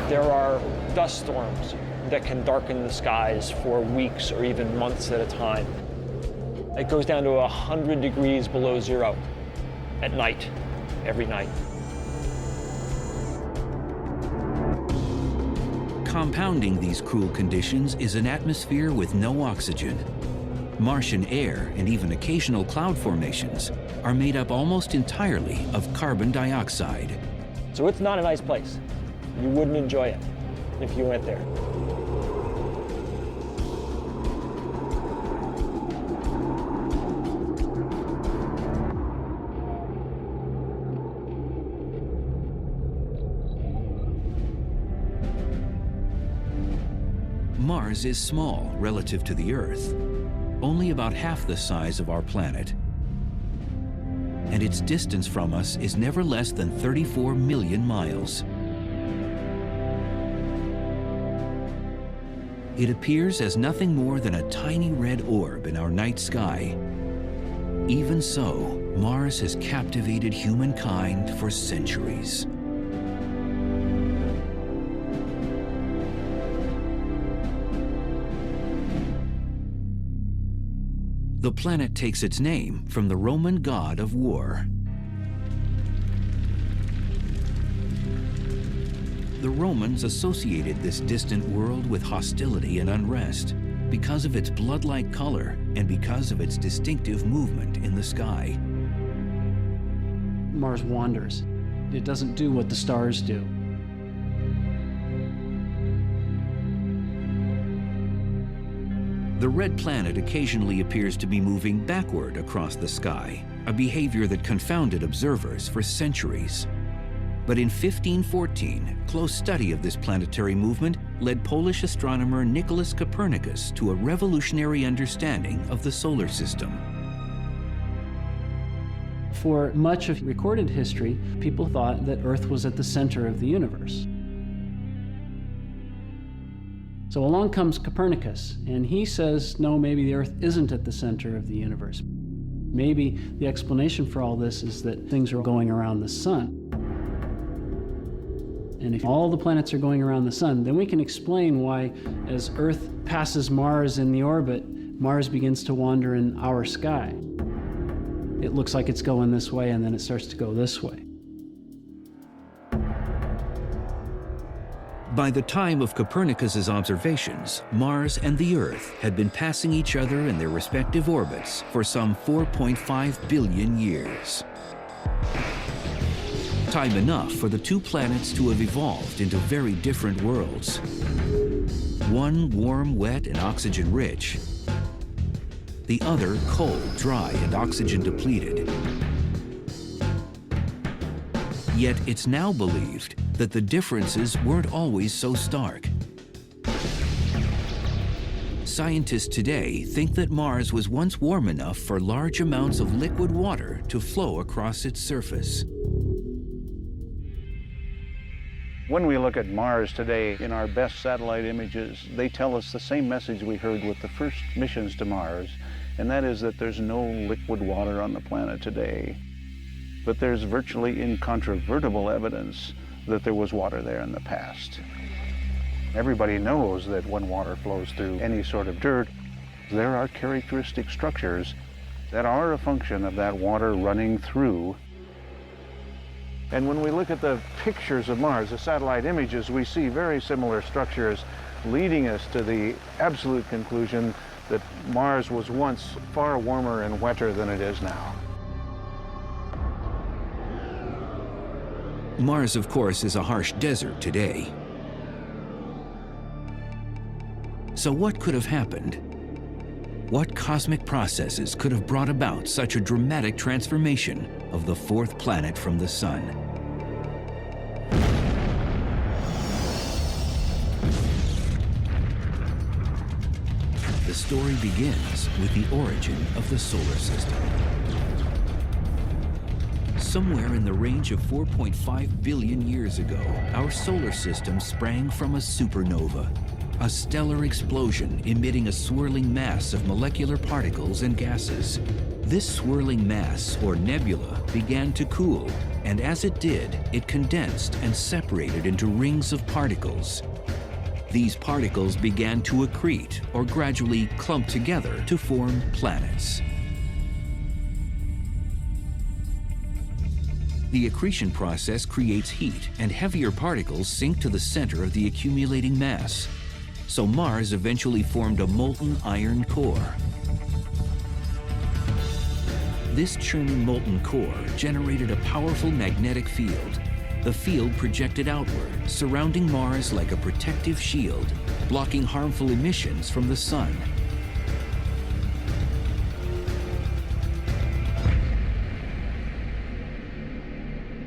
There are dust storms that can darken the skies for weeks or even months at a time. It goes down to 100 degrees below zero at night, every night. Compounding these cruel conditions is an atmosphere with no oxygen. Martian air and even occasional cloud formations are made up almost entirely of carbon dioxide. So it's not a nice place. You wouldn't enjoy it if you went there. Mars is small relative to the Earth, only about half the size of our planet. And its distance from us is never less than 34 million miles. It appears as nothing more than a tiny red orb in our night sky. Even so, Mars has captivated humankind for centuries. The planet takes its name from the Roman god of war. The Romans associated this distant world with hostility and unrest because of its blood-like color and because of its distinctive movement in the sky. Mars wanders. It doesn't do what the stars do. The red planet occasionally appears to be moving backward across the sky, a behavior that confounded observers for centuries. But in 1514, close study of this planetary movement led Polish astronomer Nicholas Copernicus to a revolutionary understanding of the solar system. For much of recorded history, people thought that Earth was at the center of the universe. So along comes Copernicus, and he says, no, maybe the Earth isn't at the center of the universe. Maybe the explanation for all this is that things are going around the sun. And if all the planets are going around the sun, then we can explain why, as Earth passes Mars in the orbit, Mars begins to wander in our sky. It looks like it's going this way, and then it starts to go this way. By the time of Copernicus's observations, Mars and the Earth had been passing each other in their respective orbits for some 4.5 billion years. Time enough for the two planets to have evolved into very different worlds. One warm, wet, and oxygen-rich. The other cold, dry, and oxygen-depleted. Yet it's now believed that the differences weren't always so stark. Scientists today think that Mars was once warm enough for large amounts of liquid water to flow across its surface. When we look at Mars today in our best satellite images, they tell us the same message we heard with the first missions to Mars, and that is that there's no liquid water on the planet today. But there's virtually incontrovertible evidence that there was water there in the past. Everybody knows that when water flows through any sort of dirt, there are characteristic structures that are a function of that water running through. And when we look at the pictures of Mars, the satellite images, we see very similar structures leading us to the absolute conclusion that Mars was once far warmer and wetter than it is now. Mars, of course, is a harsh desert today. So what could have happened? What cosmic processes could have brought about such a dramatic transformation of the fourth planet from the Sun? The story begins with the origin of the solar system. Somewhere in the range of 4.5 billion years ago, our solar system sprang from a supernova, a stellar explosion emitting a swirling mass of molecular particles and gases. This swirling mass, or nebula, began to cool, and as it did, it condensed and separated into rings of particles. These particles began to accrete, or gradually clump together to form planets. The accretion process creates heat, and heavier particles sink to the center of the accumulating mass. So Mars eventually formed a molten iron core. This churning molten core generated a powerful magnetic field. The field projected outward, surrounding Mars like a protective shield, blocking harmful emissions from the Sun.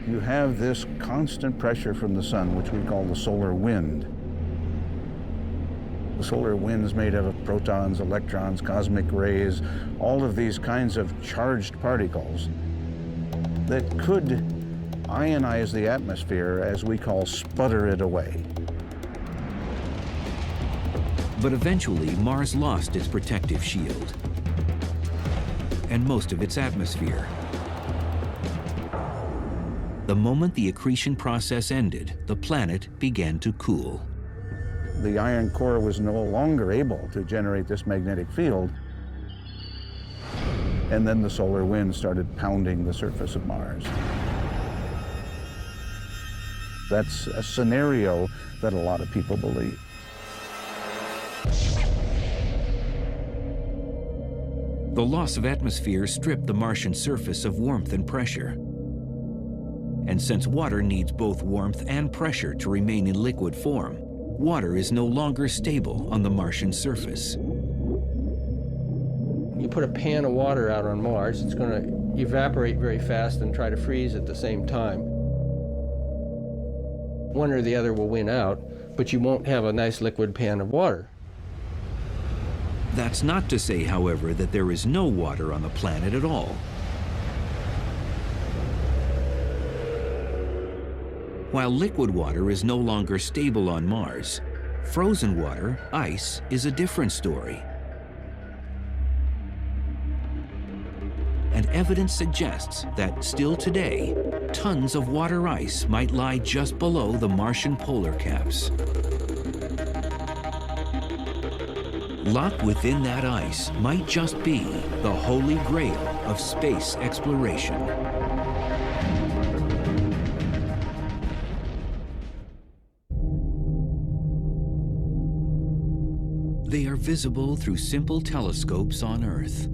You have this constant pressure from the Sun, which we call the solar wind. The solar wind is made of protons, electrons, cosmic rays, all of these kinds of charged particles that could ionize the atmosphere, as we call sputter it away. But eventually, Mars lost its protective shield and most of its atmosphere. The moment the accretion process ended, the planet began to cool. The iron core was no longer able to generate this magnetic field, and then the solar wind started pounding the surface of Mars. That's a scenario that a lot of people believe. The loss of atmosphere stripped the Martian surface of warmth and pressure. And since water needs both warmth and pressure to remain in liquid form, water is no longer stable on the Martian surface. You put a pan of water out on Mars, it's going to evaporate very fast and try to freeze at the same time. One or the other will win out, but you won't have a nice liquid pan of water. That's not to say, however, that there is no water on the planet at all. While liquid water is no longer stable on Mars, frozen water, ice, is a different story. And evidence suggests that still today, tons of water ice might lie just below the Martian polar caps. Locked within that ice might just be the holy grail of space exploration. They are visible through simple telescopes on Earth.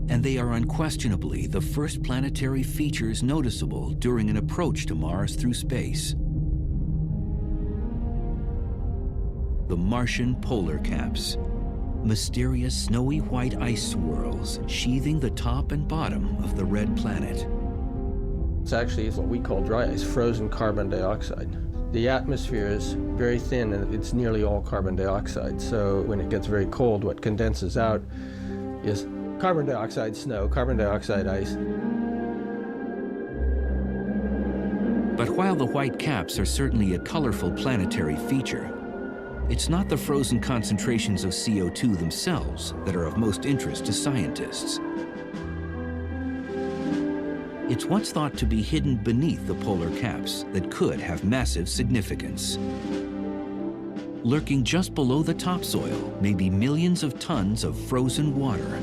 And they are unquestionably the first planetary features noticeable during an approach to Mars through space. The Martian polar caps, mysterious snowy white ice swirls sheathing the top and bottom of the red planet. It's actually what we call dry ice, frozen carbon dioxide. The atmosphere is very thin and it's nearly all carbon dioxide. So when it gets very cold, what condenses out is carbon dioxide snow, carbon dioxide ice. But while the white caps are certainly a colorful planetary feature, it's not the frozen concentrations of CO2 themselves that are of most interest to scientists. It's what's thought to be hidden beneath the polar caps that could have massive significance. Lurking just below the topsoil may be millions of tons of frozen water.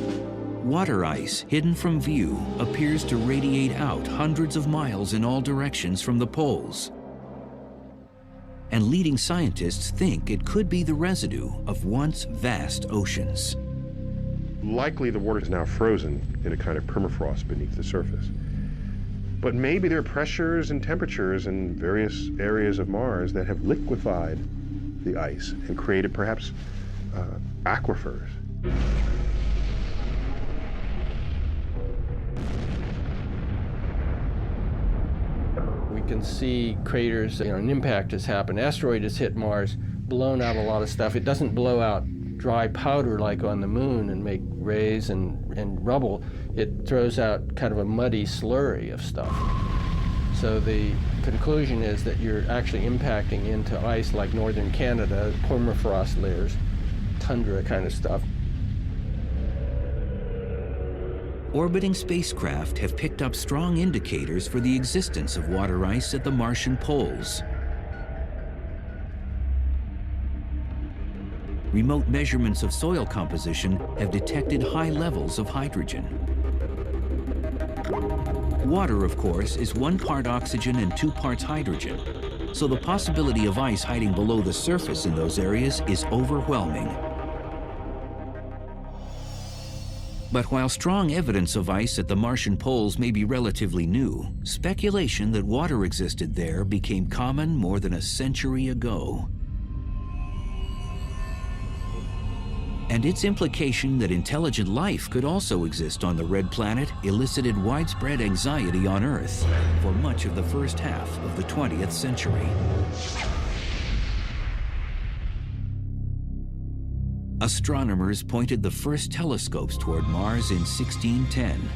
Water ice, hidden from view, appears to radiate out hundreds of miles in all directions from the poles. And leading scientists think it could be the residue of once vast oceans. Likely the water is now frozen in a kind of permafrost beneath the surface. But maybe there are pressures and temperatures in various areas of Mars that have liquefied the ice and created perhaps aquifers. We can see craters, an impact has happened. Asteroid has hit Mars, blown out a lot of stuff. It doesn't blow out dry powder like on the moon and make rays and rubble. It throws out kind of a muddy slurry of stuff. So the conclusion is that you're actually impacting into ice like northern Canada, permafrost layers, tundra kind of stuff. Orbiting spacecraft have picked up strong indicators for the existence of water ice at the Martian poles. Remote measurements of soil composition have detected high levels of hydrogen. Water, of course, is 1 part oxygen and 2 parts hydrogen, so the possibility of ice hiding below the surface in those areas is overwhelming. But while strong evidence of ice at the Martian poles may be relatively new, speculation that water existed there became common more than a century ago. And its implication that intelligent life could also exist on the red planet elicited widespread anxiety on Earth for much of the first half of the 20th century. Astronomers pointed the first telescopes toward Mars in 1610.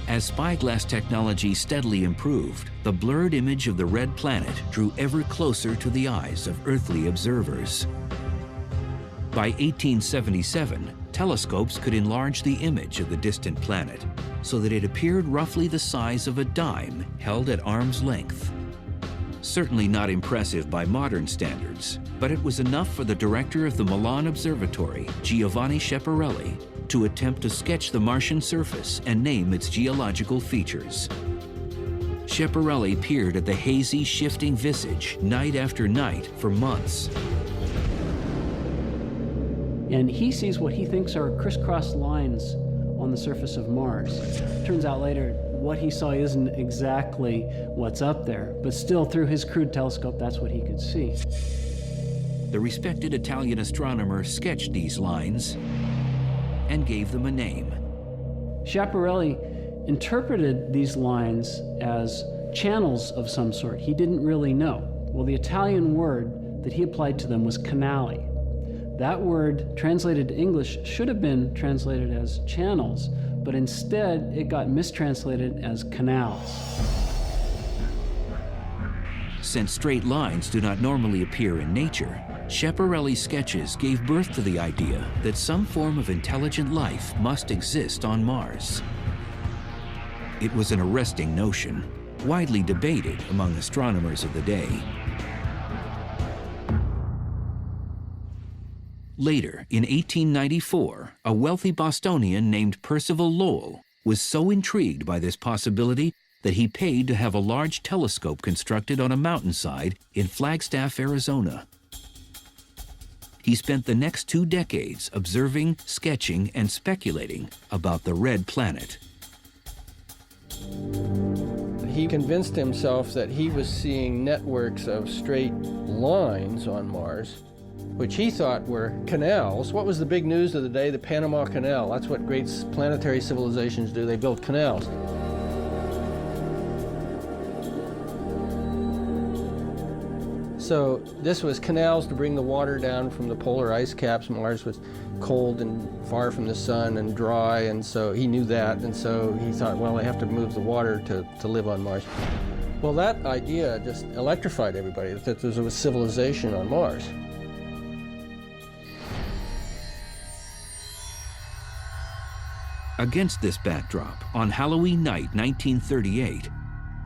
As spyglass technology steadily improved, the blurred image of the red planet drew ever closer to the eyes of earthly observers. By 1877, telescopes could enlarge the image of the distant planet so that it appeared roughly the size of a dime held at arm's length. Certainly not impressive by modern standards, but it was enough for the director of the Milan Observatory, Giovanni Schiaparelli, to attempt to sketch the Martian surface and name its geological features. Schiaparelli peered at the hazy, shifting visage night after night for months. And he sees what he thinks are crisscross lines on the surface of Mars. Turns out later, what he saw isn't exactly what's up there, but still, through his crude telescope, that's what he could see. The respected Italian astronomer sketched these lines and gave them a name. Schiaparelli interpreted these lines as channels of some sort. He didn't really know. Well, the Italian word that he applied to them was canali. That word, translated to English, should have been translated as channels, but instead it got mistranslated as canals. Since straight lines do not normally appear in nature, Schiaparelli's sketches gave birth to the idea that some form of intelligent life must exist on Mars. It was an arresting notion, widely debated among astronomers of the day. Later, in 1894, a wealthy Bostonian named Percival Lowell was so intrigued by this possibility that he paid to have a large telescope constructed on a mountainside in Flagstaff, Arizona. He spent the next 2 decades observing, sketching, and speculating about the red planet. He convinced himself that he was seeing networks of straight lines on Mars, which he thought were canals. What was the big news of the day? The Panama Canal. That's what great planetary civilizations do. They build canals. So this was canals to bring the water down from the polar ice caps. Mars was cold and far from the sun and dry, and so he knew that, and so he thought, well, I have to move the water to live on Mars. Well, that idea just electrified everybody, that there was a civilization on Mars. Against this backdrop, on Halloween night 1938,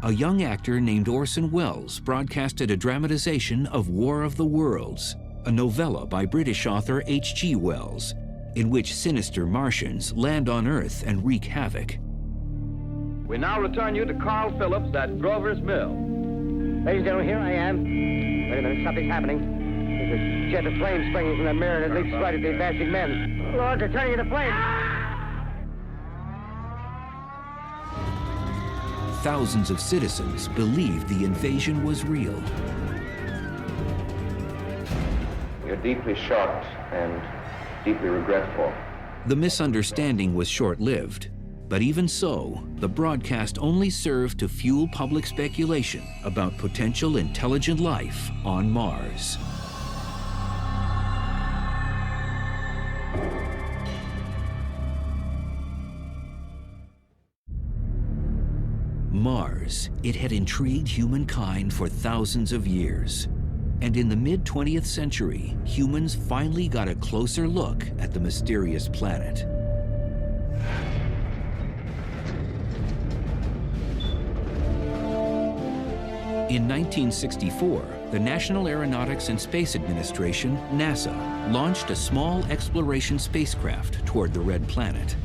a young actor named Orson Welles broadcasted a dramatization of War of the Worlds, a novella by British author H.G. Wells, in which sinister Martians land on Earth and wreak havoc. We now return you to Carl Phillips at Grover's Mill. Ladies and gentlemen, here I am. Wait a minute, something's happening. There's a jet of flame springing from the mirror and it leaps right at the advancing men. Lord, they're turning into flames. Thousands of citizens believed the invasion was real. We are deeply shocked and deeply regretful. The misunderstanding was short-lived, but even so, the broadcast only served to fuel public speculation about potential intelligent life on Mars. Mars, it had intrigued humankind for thousands of years. And in the mid-20th century, humans finally got a closer look at the mysterious planet. In 1964, the National Aeronautics and Space Administration, NASA, launched a small exploration spacecraft toward the Red Planet.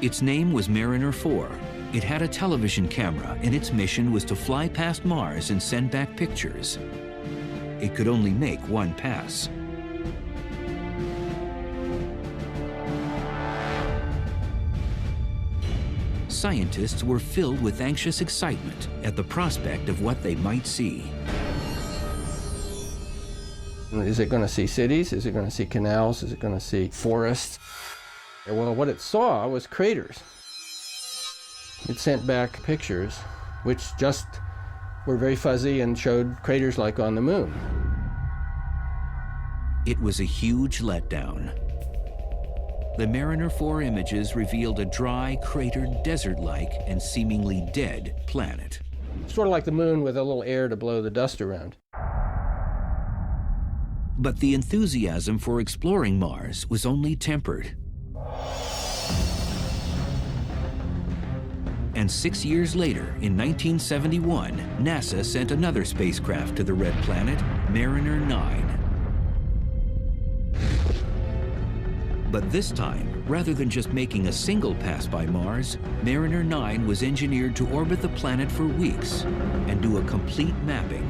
Its name was Mariner 4. It had a television camera, and its mission was to fly past Mars and send back pictures. It could only make one pass. Scientists were filled with anxious excitement at the prospect of what they might see. Is it going to see cities? Is it going to see canals? Is it going to see forests? Well, what it saw was craters. It sent back pictures which just were very fuzzy and showed craters like on the moon. It was a huge letdown. The Mariner 4 images revealed a dry, cratered, desert-like, and seemingly dead planet. Sort of like the moon with a little air to blow the dust around. But the enthusiasm for exploring Mars was only tempered. And 6 years later, in 1971, NASA sent another spacecraft to the Red Planet, Mariner 9. But this time, rather than just making a single pass by Mars, Mariner 9 was engineered to orbit the planet for weeks and do a complete mapping.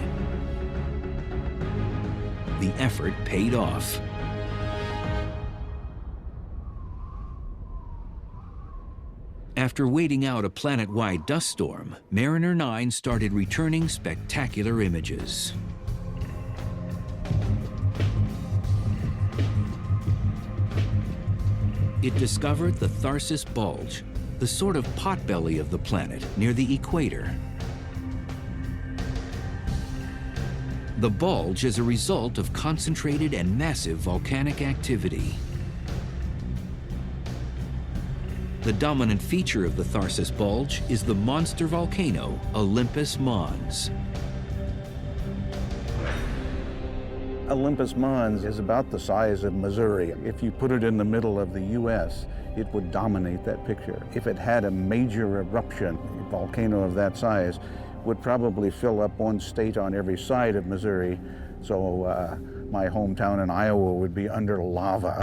The effort paid off. After waiting out a planet-wide dust storm, Mariner 9 started returning spectacular images. It discovered the Tharsis Bulge, the sort of potbelly of the planet near the equator. The bulge is a result of concentrated and massive volcanic activity. The dominant feature of the Tharsis Bulge is the monster volcano Olympus Mons. Olympus Mons is about the size of Missouri. If you put it in the middle of the U.S., it would dominate that picture. If it had a major eruption, a volcano of that size would probably fill up one state on every side of Missouri. So my hometown in Iowa would be under lava.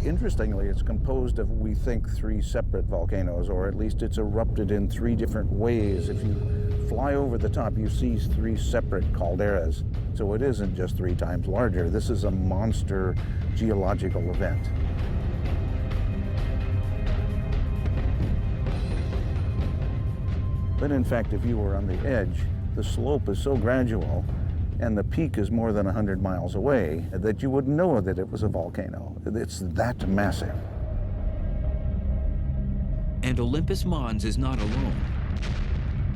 Interestingly, it's composed of, we think, 3 separate volcanoes, or at least it's erupted in 3 different ways. If you fly over the top, you see 3 separate calderas. So it isn't just 3 times larger. This is a monster geological event. But in fact, if you were on the edge, the slope is so gradual and the peak is more than 100 miles away that you wouldn't know that it was a volcano. It's that massive. And Olympus Mons is not alone.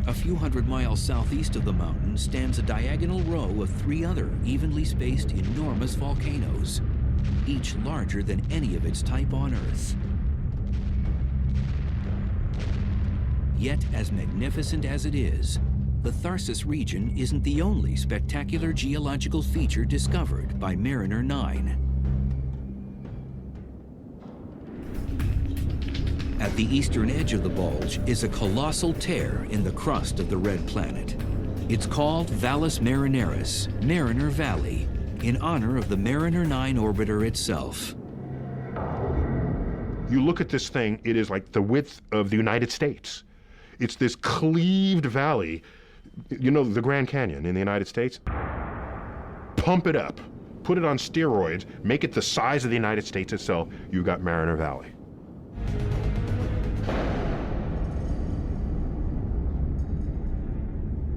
A few hundred miles southeast of the mountain stands a diagonal row of 3 other evenly spaced enormous volcanoes, each larger than any of its type on Earth. Yet, as magnificent as it is, the Tharsis region isn't the only spectacular geological feature discovered by Mariner 9. At the eastern edge of the bulge is a colossal tear in the crust of the red planet. It's called Valles Marineris, Mariner Valley, in honor of the Mariner 9 orbiter itself. You look at this thing, it is like the width of the United States. It's this cleaved valley. You know the Grand Canyon in the United States? Pump it up, put it on steroids, make it the size of the United States itself, you've got Mariner Valley.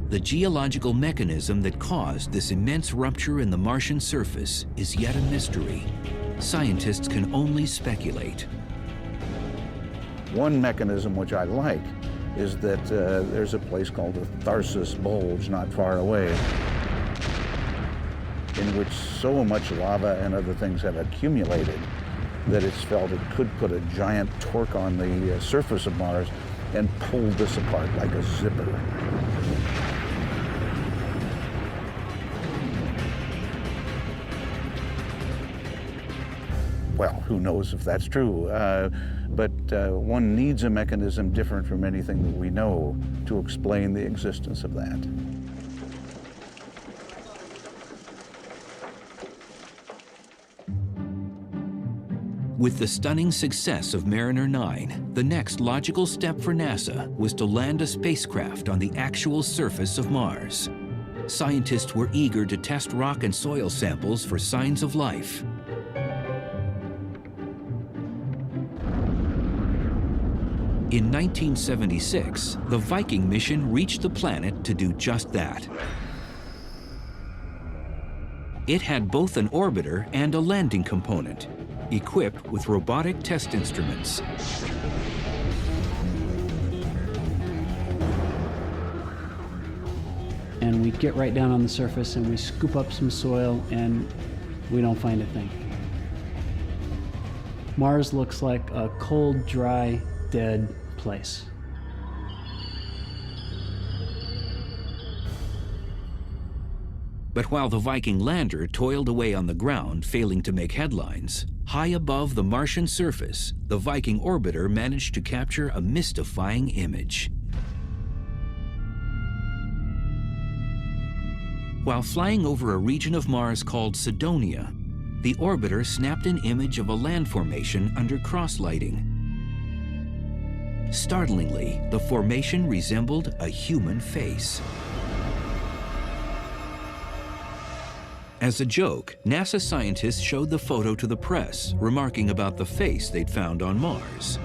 The geological mechanism that caused this immense rupture in the Martian surface is yet a mystery. Scientists can only speculate. One mechanism which I like is that there's a place called the Tharsis Bulge not far away, in which so much lava and other things have accumulated that it's felt it could put a giant torque on the surface of Mars and pull this apart like a zipper. Well, who knows if that's true, but one needs a mechanism different from anything that we know to explain the existence of that. With the stunning success of Mariner 9, the next logical step for NASA was to land a spacecraft on the actual surface of Mars. Scientists were eager to test rock and soil samples for signs of life. In 1976, the Viking mission reached the planet to do just that. It had both an orbiter and a landing component, equipped with robotic test instruments. And we get right down on the surface and we scoop up some soil and we don't find a thing. Mars looks like a cold, dry, dead place. But while the Viking lander toiled away on the ground, failing to make headlines, high above the Martian surface, the Viking orbiter managed to capture a mystifying image. While flying over a region of Mars called Cydonia, the orbiter snapped an image of a land formation under cross-lighting. Startlingly, the formation resembled a human face. As a joke, NASA scientists showed the photo to the press, remarking about the face they'd found on Mars.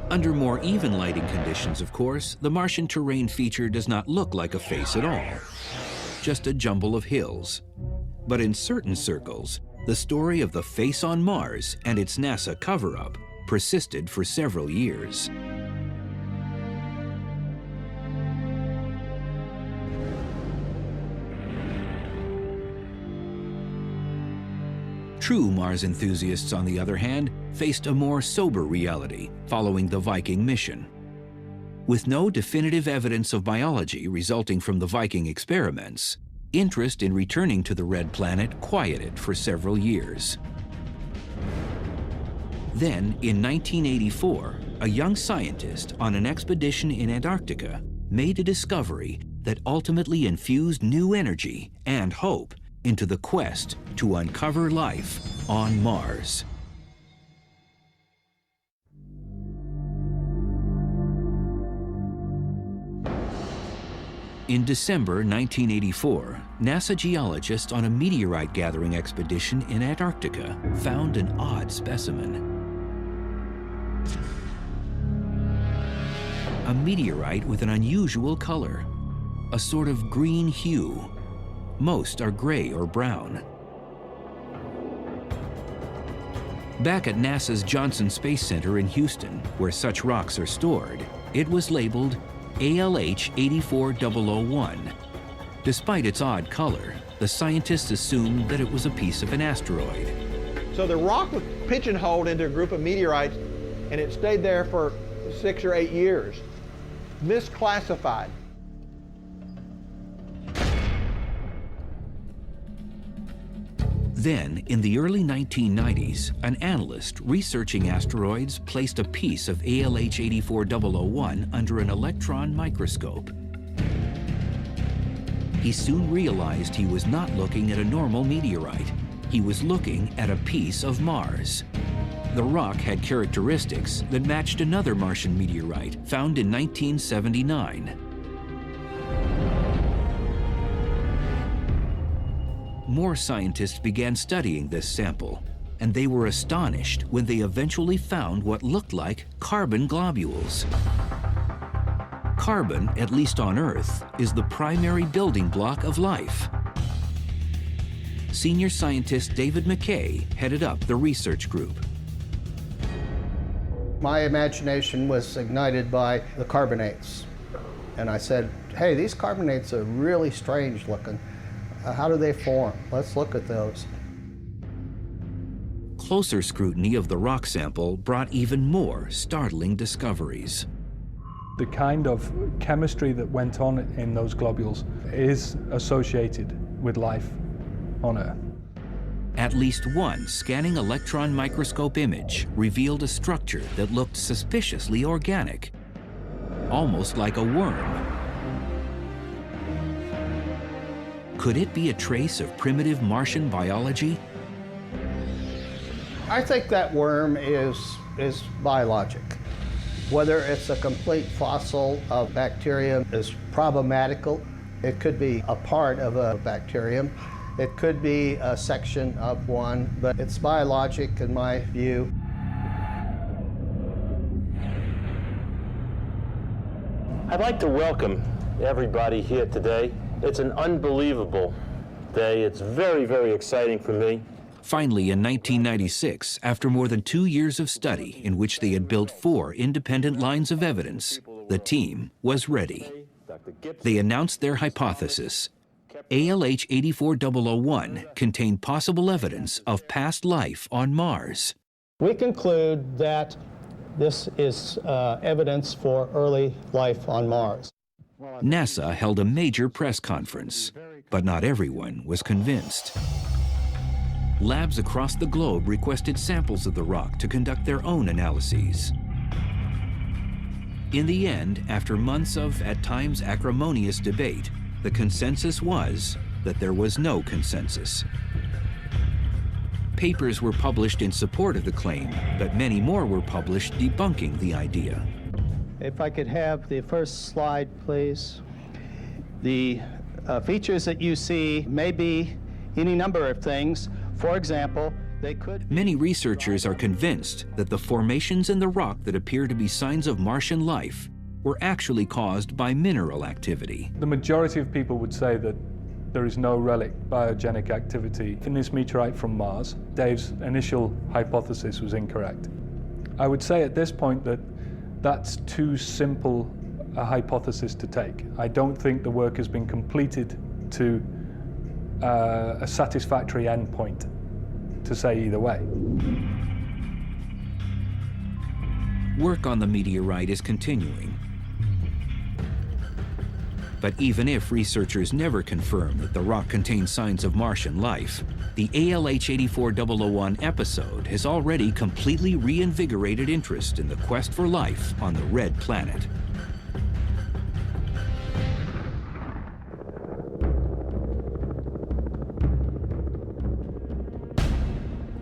Under more even lighting conditions, of course, the Martian terrain feature does not look like a face at all, just a jumble of hills. But in certain circles, the story of the face on Mars and its NASA cover-up persisted for several years. True Mars enthusiasts, on the other hand, faced a more sober reality following the Viking mission. With no definitive evidence of biology resulting from the Viking experiments, interest in returning to the red planet quieted for several years. Then, in 1984, a young scientist on an expedition in Antarctica made a discovery that ultimately infused new energy and hope into the quest to uncover life on Mars. In December 1984, NASA geologists on a meteorite gathering expedition in Antarctica found an odd specimen. A meteorite with an unusual color, a sort of green hue. Most are gray or brown. Back at NASA's Johnson Space Center in Houston, where such rocks are stored, it was labeled ALH 84001. Despite its odd color, the scientists assumed that it was a piece of an asteroid. So the rock was pigeonholed into a group of meteorites, and it stayed there for 6 or 8 years. Misclassified. Then, in the early 1990s, an analyst researching asteroids placed a piece of ALH 84001 under an electron microscope. He soon realized he was not looking at a normal meteorite. He was looking at a piece of Mars. The rock had characteristics that matched another Martian meteorite found in 1979. More scientists began studying this sample, and they were astonished when they eventually found what looked like carbon globules. Carbon, at least on Earth, is the primary building block of life. Senior scientist David McKay headed up the research group. My imagination was ignited by the carbonates. And I said, hey, these carbonates are really strange looking. How do they form? Let's look at those. Closer scrutiny of the rock sample brought even more startling discoveries. The kind of chemistry that went on in those globules is associated with life on Earth. At least one scanning electron microscope image revealed a structure that looked suspiciously organic, almost like a worm. Could it be a trace of primitive Martian biology? I think that worm is biologic. Whether it's a complete fossil of bacterium is problematical. It could be a part of a bacterium. It could be a section of one, but it's biologic in my view. I'd like to welcome everybody here today. It's an unbelievable day. It's very, very exciting for me. Finally, in 1996, after more than 2 years of study in which they had built 4 independent lines of evidence, the team was ready. They announced their hypothesis. ALH 84001 contained possible evidence of past life on Mars. We conclude that this is evidence for early life on Mars. NASA held a major press conference, but not everyone was convinced. Labs across the globe requested samples of the rock to conduct their own analyses. In the end, after months of, at times, acrimonious debate, the consensus was that there was no consensus. Papers were published in support of the claim, but many more were published debunking the idea. If I could have the first slide, please. The features that you see may be any number of things. For example, they could... Many researchers are convinced that the formations in the rock that appear to be signs of Martian life were actually caused by mineral activity. The majority of people would say that there is no relic biogenic activity in this meteorite from Mars. Dave's initial hypothesis was incorrect. I would say at this point that that's too simple a hypothesis to take. I don't think the work has been completed to a satisfactory endpoint to say either way. Work on the meteorite is continuing. But even if researchers never confirm that the rock contains signs of Martian life, the ALH 84001 episode has already completely reinvigorated interest in the quest for life on the Red Planet.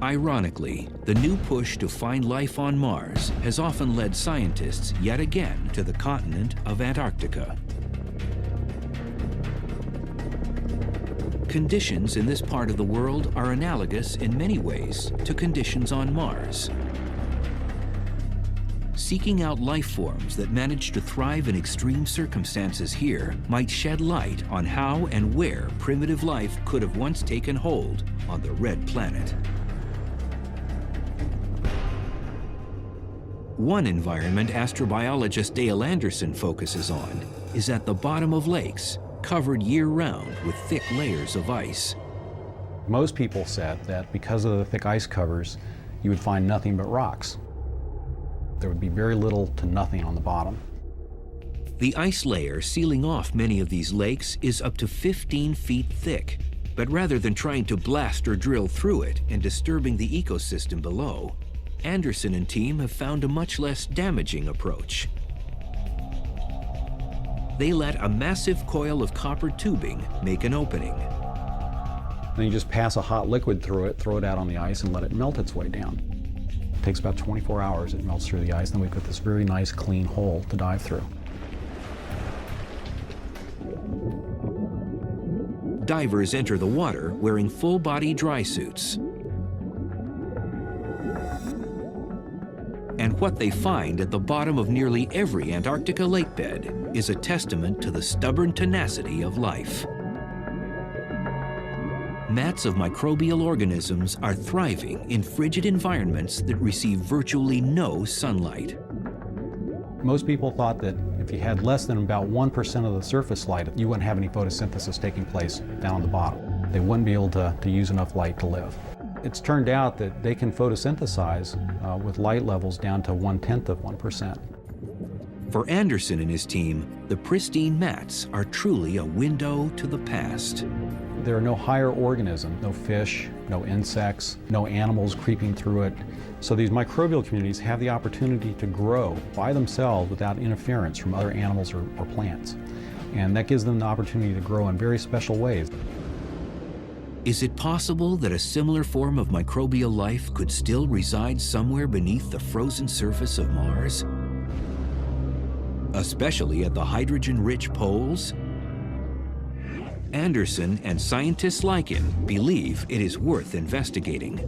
Ironically, the new push to find life on Mars has often led scientists yet again to the continent of Antarctica. Conditions in this part of the world are analogous in many ways to conditions on Mars. Seeking out life forms that manage to thrive in extreme circumstances here might shed light on how and where primitive life could have once taken hold on the Red Planet. One environment astrobiologist Dale Anderson focuses on is at the bottom of lakes, covered year-round with thick layers of ice. Most people said that because of the thick ice covers, you would find nothing but rocks. There would be very little to nothing on the bottom. The ice layer sealing off many of these lakes is up to 15 feet thick, But rather than trying to blast or drill through it and disturbing the ecosystem below, Anderson and team have found a much less damaging approach. They let a massive coil of copper tubing make an opening. Then you just pass a hot liquid through it, throw it out on the ice, and let it melt its way down. It takes about 24 hours, it melts through the ice, then we've got this very nice clean hole to dive through. Divers enter the water wearing full-body dry suits. And what they find at the bottom of nearly every Antarctica lake bed is a testament to the stubborn tenacity of life. Mats of microbial organisms are thriving in frigid environments that receive virtually no sunlight. Most people thought that if you had less than about 1% of the surface light, you wouldn't have any photosynthesis taking place down on the bottom. They wouldn't be able to use enough light to live. It's turned out that they can photosynthesize with light levels down to 1/10 of 1%. For Anderson and his team, the pristine mats are truly a window to the past. There are no higher organisms, no fish, no insects, no animals creeping through it. So these microbial communities have the opportunity to grow by themselves without interference from other animals or plants. And that gives them the opportunity to grow in very special ways. Is it possible that a similar form of microbial life could still reside somewhere beneath the frozen surface of Mars? Especially at the hydrogen-rich poles? Anderson and scientists like him believe it is worth investigating.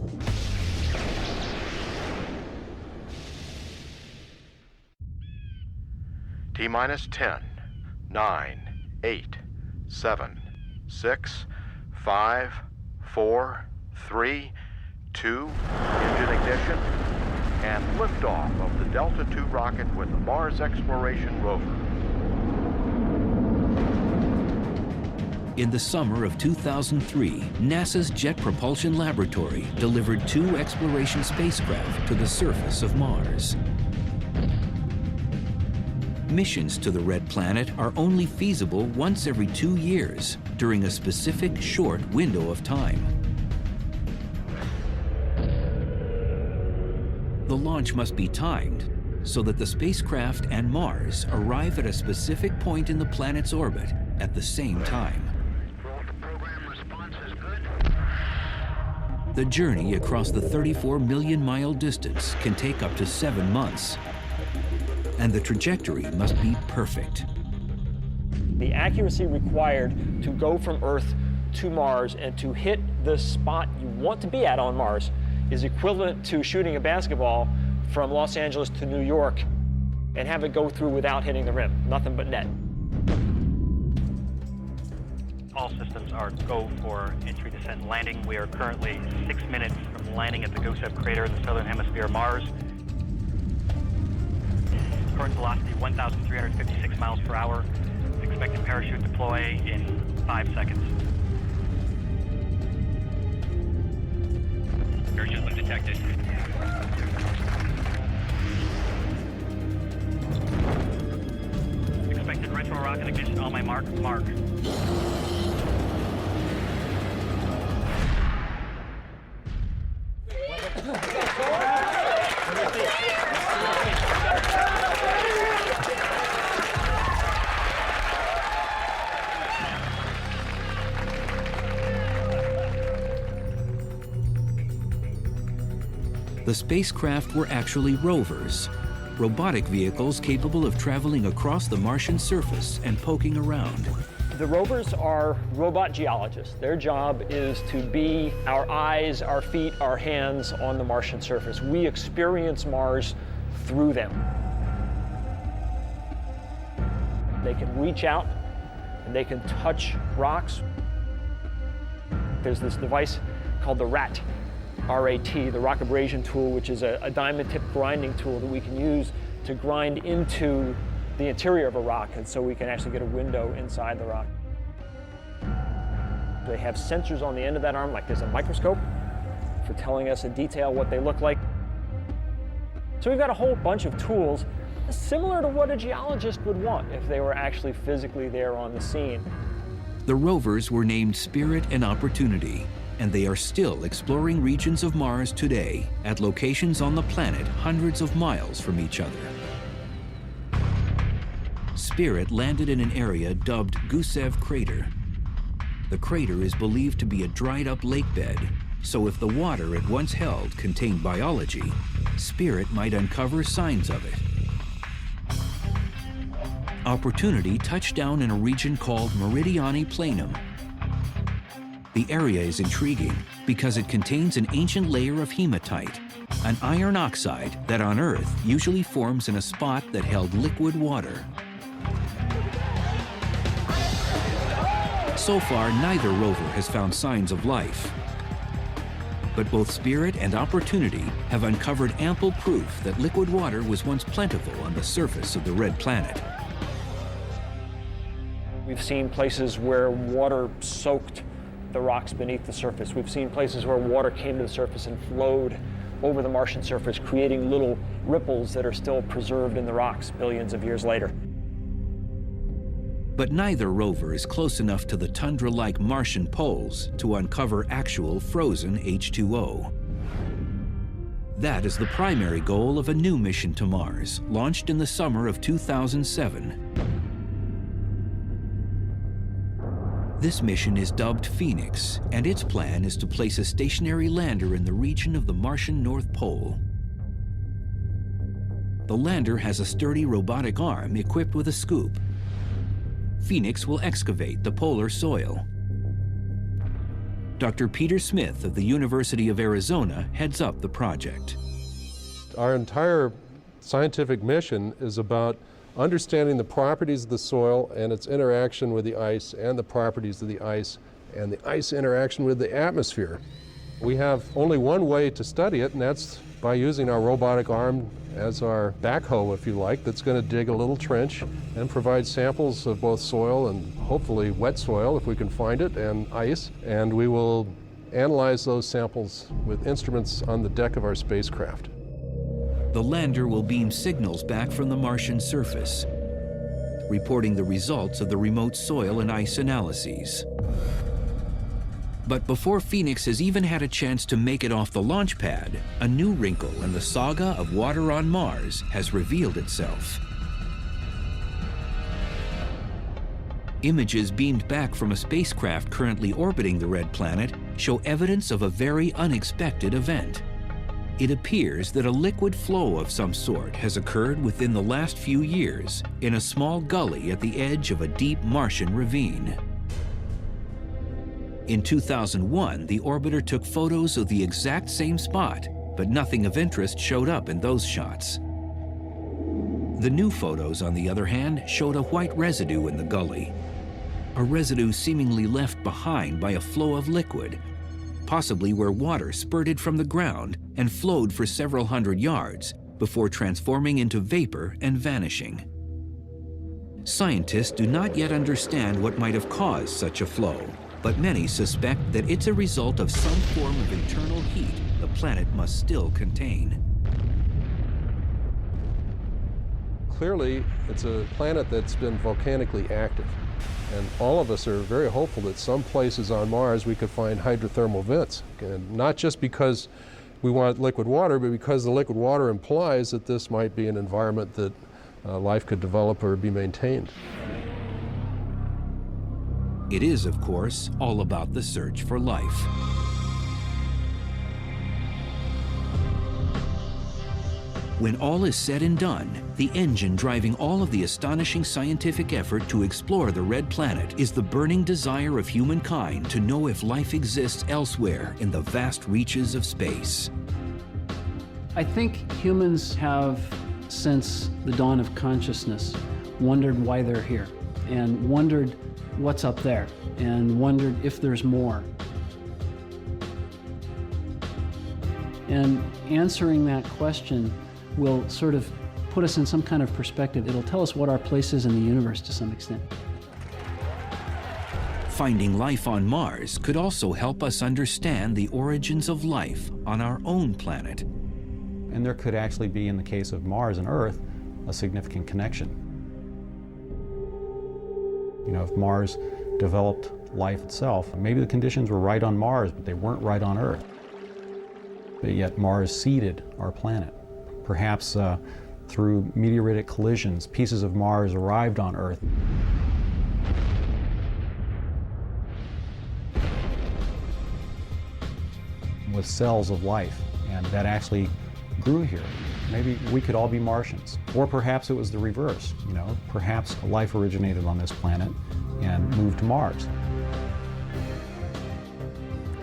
T-minus 10, 9, 8, 7, 6, 5, 4, 3, 2, engine ignition, and liftoff of the Delta II rocket with the Mars Exploration Rover. In the summer of 2003, NASA's Jet Propulsion Laboratory delivered 2 exploration spacecraft to the surface of Mars. Missions to the Red Planet are only feasible once every 2 years during a specific short window of time. The launch must be timed so that the spacecraft and Mars arrive at a specific point in the planet's orbit at the same time. The journey across the 34 million mile distance can take up to 7 months, and the trajectory must be perfect. The accuracy required to go from Earth to Mars and to hit the spot you want to be at on Mars is equivalent to shooting a basketball from Los Angeles to New York and have it go through without hitting the rim, nothing but net. All systems are go for entry, descent, and landing. We are currently 6 minutes from landing at the Gusev crater in the southern hemisphere of Mars. Current velocity 1,356 miles per hour. Expected parachute deploy in 5 seconds. Parachute lift detected. Expected retro rocket ignition on my mark. The spacecraft were actually rovers, robotic vehicles capable of traveling across the Martian surface and poking around. The rovers are robot geologists. Their job is to be our eyes, our feet, our hands on the Martian surface. We experience Mars through them. They can reach out and they can touch rocks. There's this device called the RAT, R-A-T, the rock abrasion tool, which is a diamond tip grinding tool that we can use to grind into the interior of a rock, and so we can actually get a window inside the rock. They have sensors on the end of that arm, like there's a microscope for telling us in detail what they look like. So we've got a whole bunch of tools similar to what a geologist would want if they were actually physically there on the scene. The rovers were named Spirit and Opportunity, and they are still exploring regions of Mars today at locations on the planet hundreds of miles from each other. Spirit landed in an area dubbed Gusev Crater. The crater is believed to be a dried-up lake bed, so if the water it once held contained biology, Spirit might uncover signs of it. Opportunity touched down in a region called Meridiani Planum. The area is intriguing because it contains an ancient layer of hematite, an iron oxide that on Earth usually forms in a spot that held liquid water. So far, neither rover has found signs of life. But both Spirit and Opportunity have uncovered ample proof that liquid water was once plentiful on the surface of the red planet. We've seen places where water soaked the rocks beneath the surface. We've seen places where water came to the surface and flowed over the Martian surface, creating little ripples that are still preserved in the rocks billions of years later. But neither rover is close enough to the tundra-like Martian poles to uncover actual frozen H2O. That is the primary goal of a new mission to Mars, launched in the summer of 2007. This mission is dubbed Phoenix, and its plan is to place a stationary lander in the region of the Martian North Pole. The lander has a sturdy robotic arm equipped with a scoop. Phoenix will excavate the polar soil. Dr. Peter Smith of the University of Arizona heads up the project. Our entire scientific mission is about understanding the properties of the soil and its interaction with the ice, and the properties of the ice and the ice interaction with the atmosphere. We have only one way to study it, and that's by using our robotic arm as our backhoe, if you like, that's going to dig a little trench and provide samples of both soil and hopefully wet soil, if we can find it, and ice. And we will analyze those samples with instruments on the deck of our spacecraft. The lander will beam signals back from the Martian surface, reporting the results of the remote soil and ice analyses. But before Phoenix has even had a chance to make it off the launch pad, a new wrinkle in the saga of water on Mars has revealed itself. Images beamed back from a spacecraft currently orbiting the red planet show evidence of a very unexpected event. It appears that a liquid flow of some sort has occurred within the last few years in a small gully at the edge of a deep Martian ravine. In 2001, the orbiter took photos of the exact same spot, but nothing of interest showed up in those shots. The new photos, on the other hand, showed a white residue in the gully, a residue seemingly left behind by a flow of liquid, possibly where water spurted from the ground and flowed for several hundred yards before transforming into vapor and vanishing. Scientists do not yet understand what might have caused such a flow, but many suspect that it's a result of some form of internal heat the planet must still contain. Clearly, it's a planet that's been volcanically active, and all of us are very hopeful that some places on Mars we could find hydrothermal vents, and not just because we want liquid water, but because the liquid water implies that this might be an environment that life could develop or be maintained. It is, of course, all about the search for life. When all is said and done, the engine driving all of the astonishing scientific effort to explore the red planet is the burning desire of humankind to know if life exists elsewhere in the vast reaches of space. I think humans have, since the dawn of consciousness, wondered why they're here, and wondered what's up there, and wondered if there's more. And answering that question will sort of put us in some kind of perspective. It'll tell us what our place is in the universe to some extent. Finding life on Mars could also help us understand the origins of life on our own planet. And there could actually be, in the case of Mars and Earth, a significant connection. You know, if Mars developed life itself. Maybe the conditions were right on Mars, but they weren't right on Earth. But yet Mars seeded our planet. Perhaps through meteoritic collisions, pieces of Mars arrived on Earth. With cells of life, and that actually grew here. Maybe we could all be Martians. Or perhaps it was the reverse, you know, perhaps life originated on this planet and moved to Mars.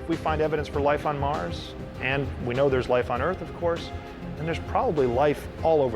If we find evidence for life on Mars, and we know there's life on Earth, of course, then there's probably life all over